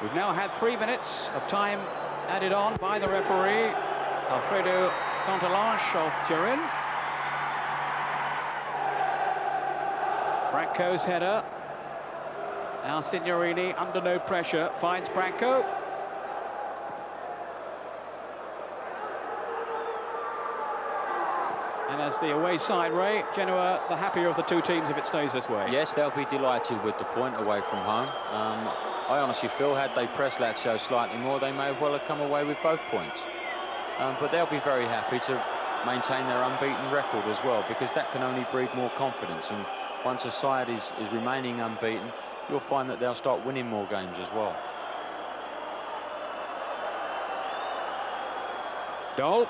We've now had 3 minutes of time added on by the referee, Alfredo Cantelange of Turin. Branco's header. Now Signorini under no pressure finds Branco. And as the away side, Ray, Genoa the happier of the two teams if it stays this way. Yes, they'll be delighted with the point away from home. I honestly feel had they pressed Lazio slightly more, they may well have come away with both points. But they'll be very happy to maintain their unbeaten record as well, because that can only breed more confidence. And once a side is remaining unbeaten, you'll find that they'll start winning more games as well. Goal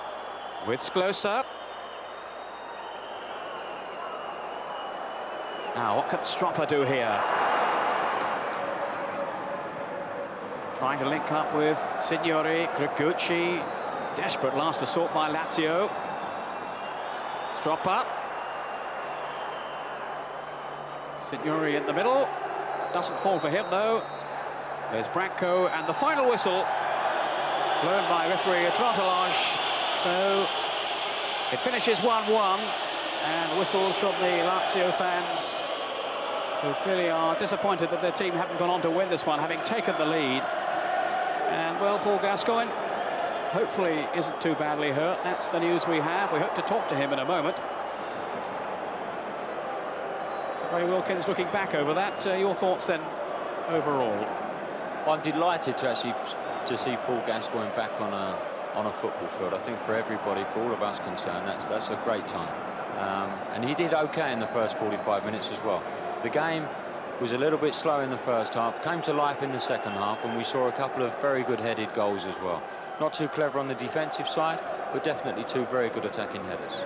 with Sklosa. Now, what can Stropper do here? Trying to link up with Signori, Gregucci. Desperate last assault by Lazio. Stropper. Signori in the middle. Doesn't fall for him, though. There's Branco, and the final whistle blown by referee Trottelage. So it finishes 1-1, and whistles from the Lazio fans, who clearly are disappointed that their team haven't gone on to win this one, having taken the lead. And, well, Paul Gascoigne hopefully isn't too badly hurt. That's the news we have. We hope to talk to him in a moment. Ray Wilkins looking back over that. Your thoughts then overall? Well, I'm delighted to actually see Paul Gascoigne back on a football field. I think for everybody, for all of us concerned, that's a great time. And he did okay in the first 45 minutes as well. The game was a little bit slow in the first half, came to life in the second half, and we saw a couple of very good headed goals as well. Not too clever on the defensive side, but definitely two very good attacking headers.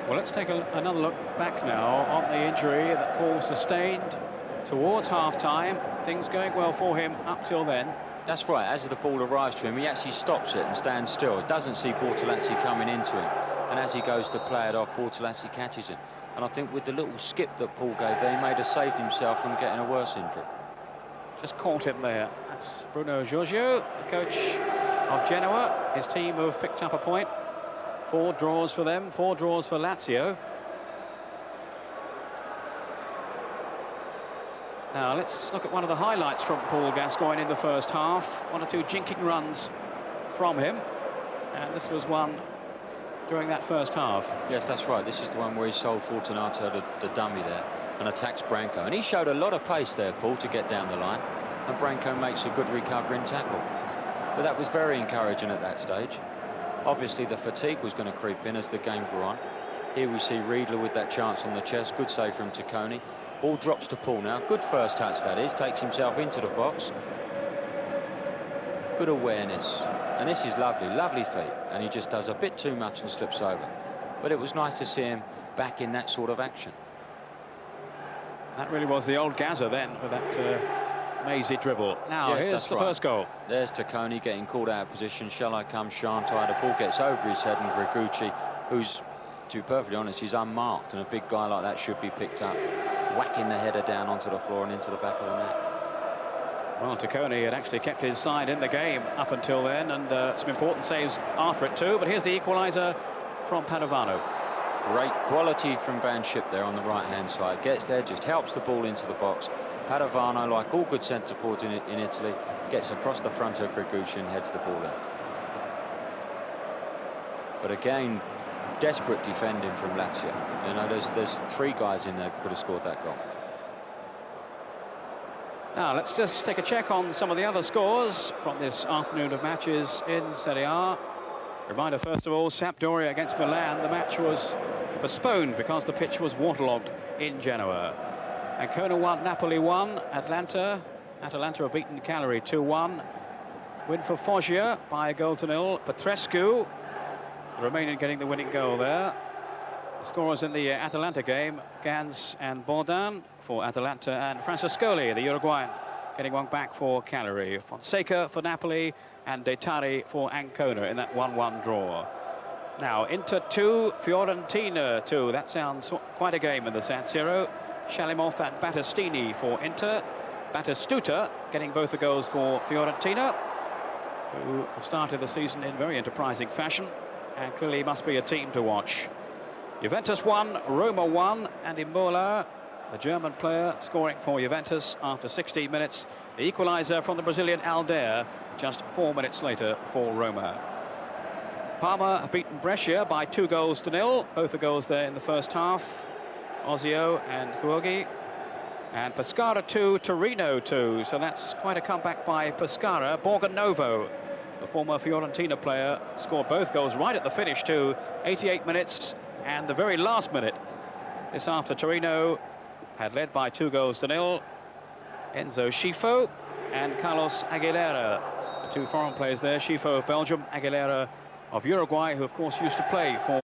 Well, let's take another look back now on the injury that Paul sustained towards half-time. Things going well for him up till then. That's right. As the ball arrives to him, he actually stops it and stands still. Doesn't see Bortolazzi coming into him. And as he goes to play it off, Bortolazzi catches him. And I think with the little skip that Paul gave there, he may have saved himself from getting a worse injury. Just caught him there. That's Bruno Giorgio, the coach of Genoa. His team have picked up a point. 4 draws for them, 4 draws for Lazio. Now let's look at one of the highlights from Paul Gascoigne in the first half. 1 or 2 jinking runs from him, and this was one during that first half. Yes, that's right. This is the one where he sold Fortunato the dummy there and attacks Branco. And he showed a lot of pace there, Paul, to get down the line. And Branco makes a good recovery and tackle. But that was very encouraging at that stage. Obviously, the fatigue was going to creep in as the game grew on. Here we see Riedler with that chance on the chest. Good save from Tacconi. Ball drops to Paul now. Good first touch, that is. Takes himself into the box. Good awareness. And this is lovely feet. And he just does a bit too much and slips over. But it was nice to see him back in that sort of action. That really was the old Gazza then, with that mazy dribble. Now, yes, here's the right. first goal. There's Tacconi getting called out of position. Shall I come, Shantai? The ball gets over his head, and Gregucci, who's, to be perfectly honest, he's unmarked, and a big guy like that should be picked up, whacking the header down onto the floor and into the back of the net. Well, Tacconi had actually kept his side in the game up until then, and some important saves after it too. But here's the equaliser from Padovano. Great quality from Van Schip there on the right-hand side. Gets there, just helps the ball into the box. Padovano, like all good centre-forwards in Italy, gets across the front of Gregucci and heads the ball in. But again, desperate defending from Lazio. You know, there's 3 guys in there who could have scored that goal. Now, let's just take a check on some of the other scores from this afternoon of matches in Serie A. Reminder, first of all, Sampdoria against Milan. The match was postponed because the pitch was waterlogged in Genoa. Ancona 1, Napoli 1, Atalanta have beaten Cagliari 2-1. Win for Foggia by 1-0. Petrescu, the Romanian, getting the winning goal there. The scorers in the Atalanta game, Gans and Bordan for Atalanta, and Francescoli, the Uruguayan, getting one back for Cagliari. Fonseca for Napoli and De Tari for Ancona in that 1-1 draw. Now, Inter 2, Fiorentina 2. That sounds quite a game in the San Siro. Shalimov and Battistini for Inter. Battistuta getting both the goals for Fiorentina, who have started the season in very enterprising fashion and clearly must be a team to watch. Juventus 1, Roma 1, and Imola, the German player, scoring for Juventus after 16 minutes. The equaliser from the Brazilian Aldair just 4 minutes later for Roma. Parma have beaten Brescia by 2-0. Both the goals there in the first half. Ozio and Kuogi. And Pescara 2, Torino 2. So that's quite a comeback by Pescara. Borgonovo, the former Fiorentina player, scored both goals right at the finish too. 88 minutes and the very last minute. This after Torino had led by 2-0. Enzo Schifo and Carlos Aguilera, the 2 foreign players there. Schifo of Belgium, Aguilera of Uruguay, who of course used to play for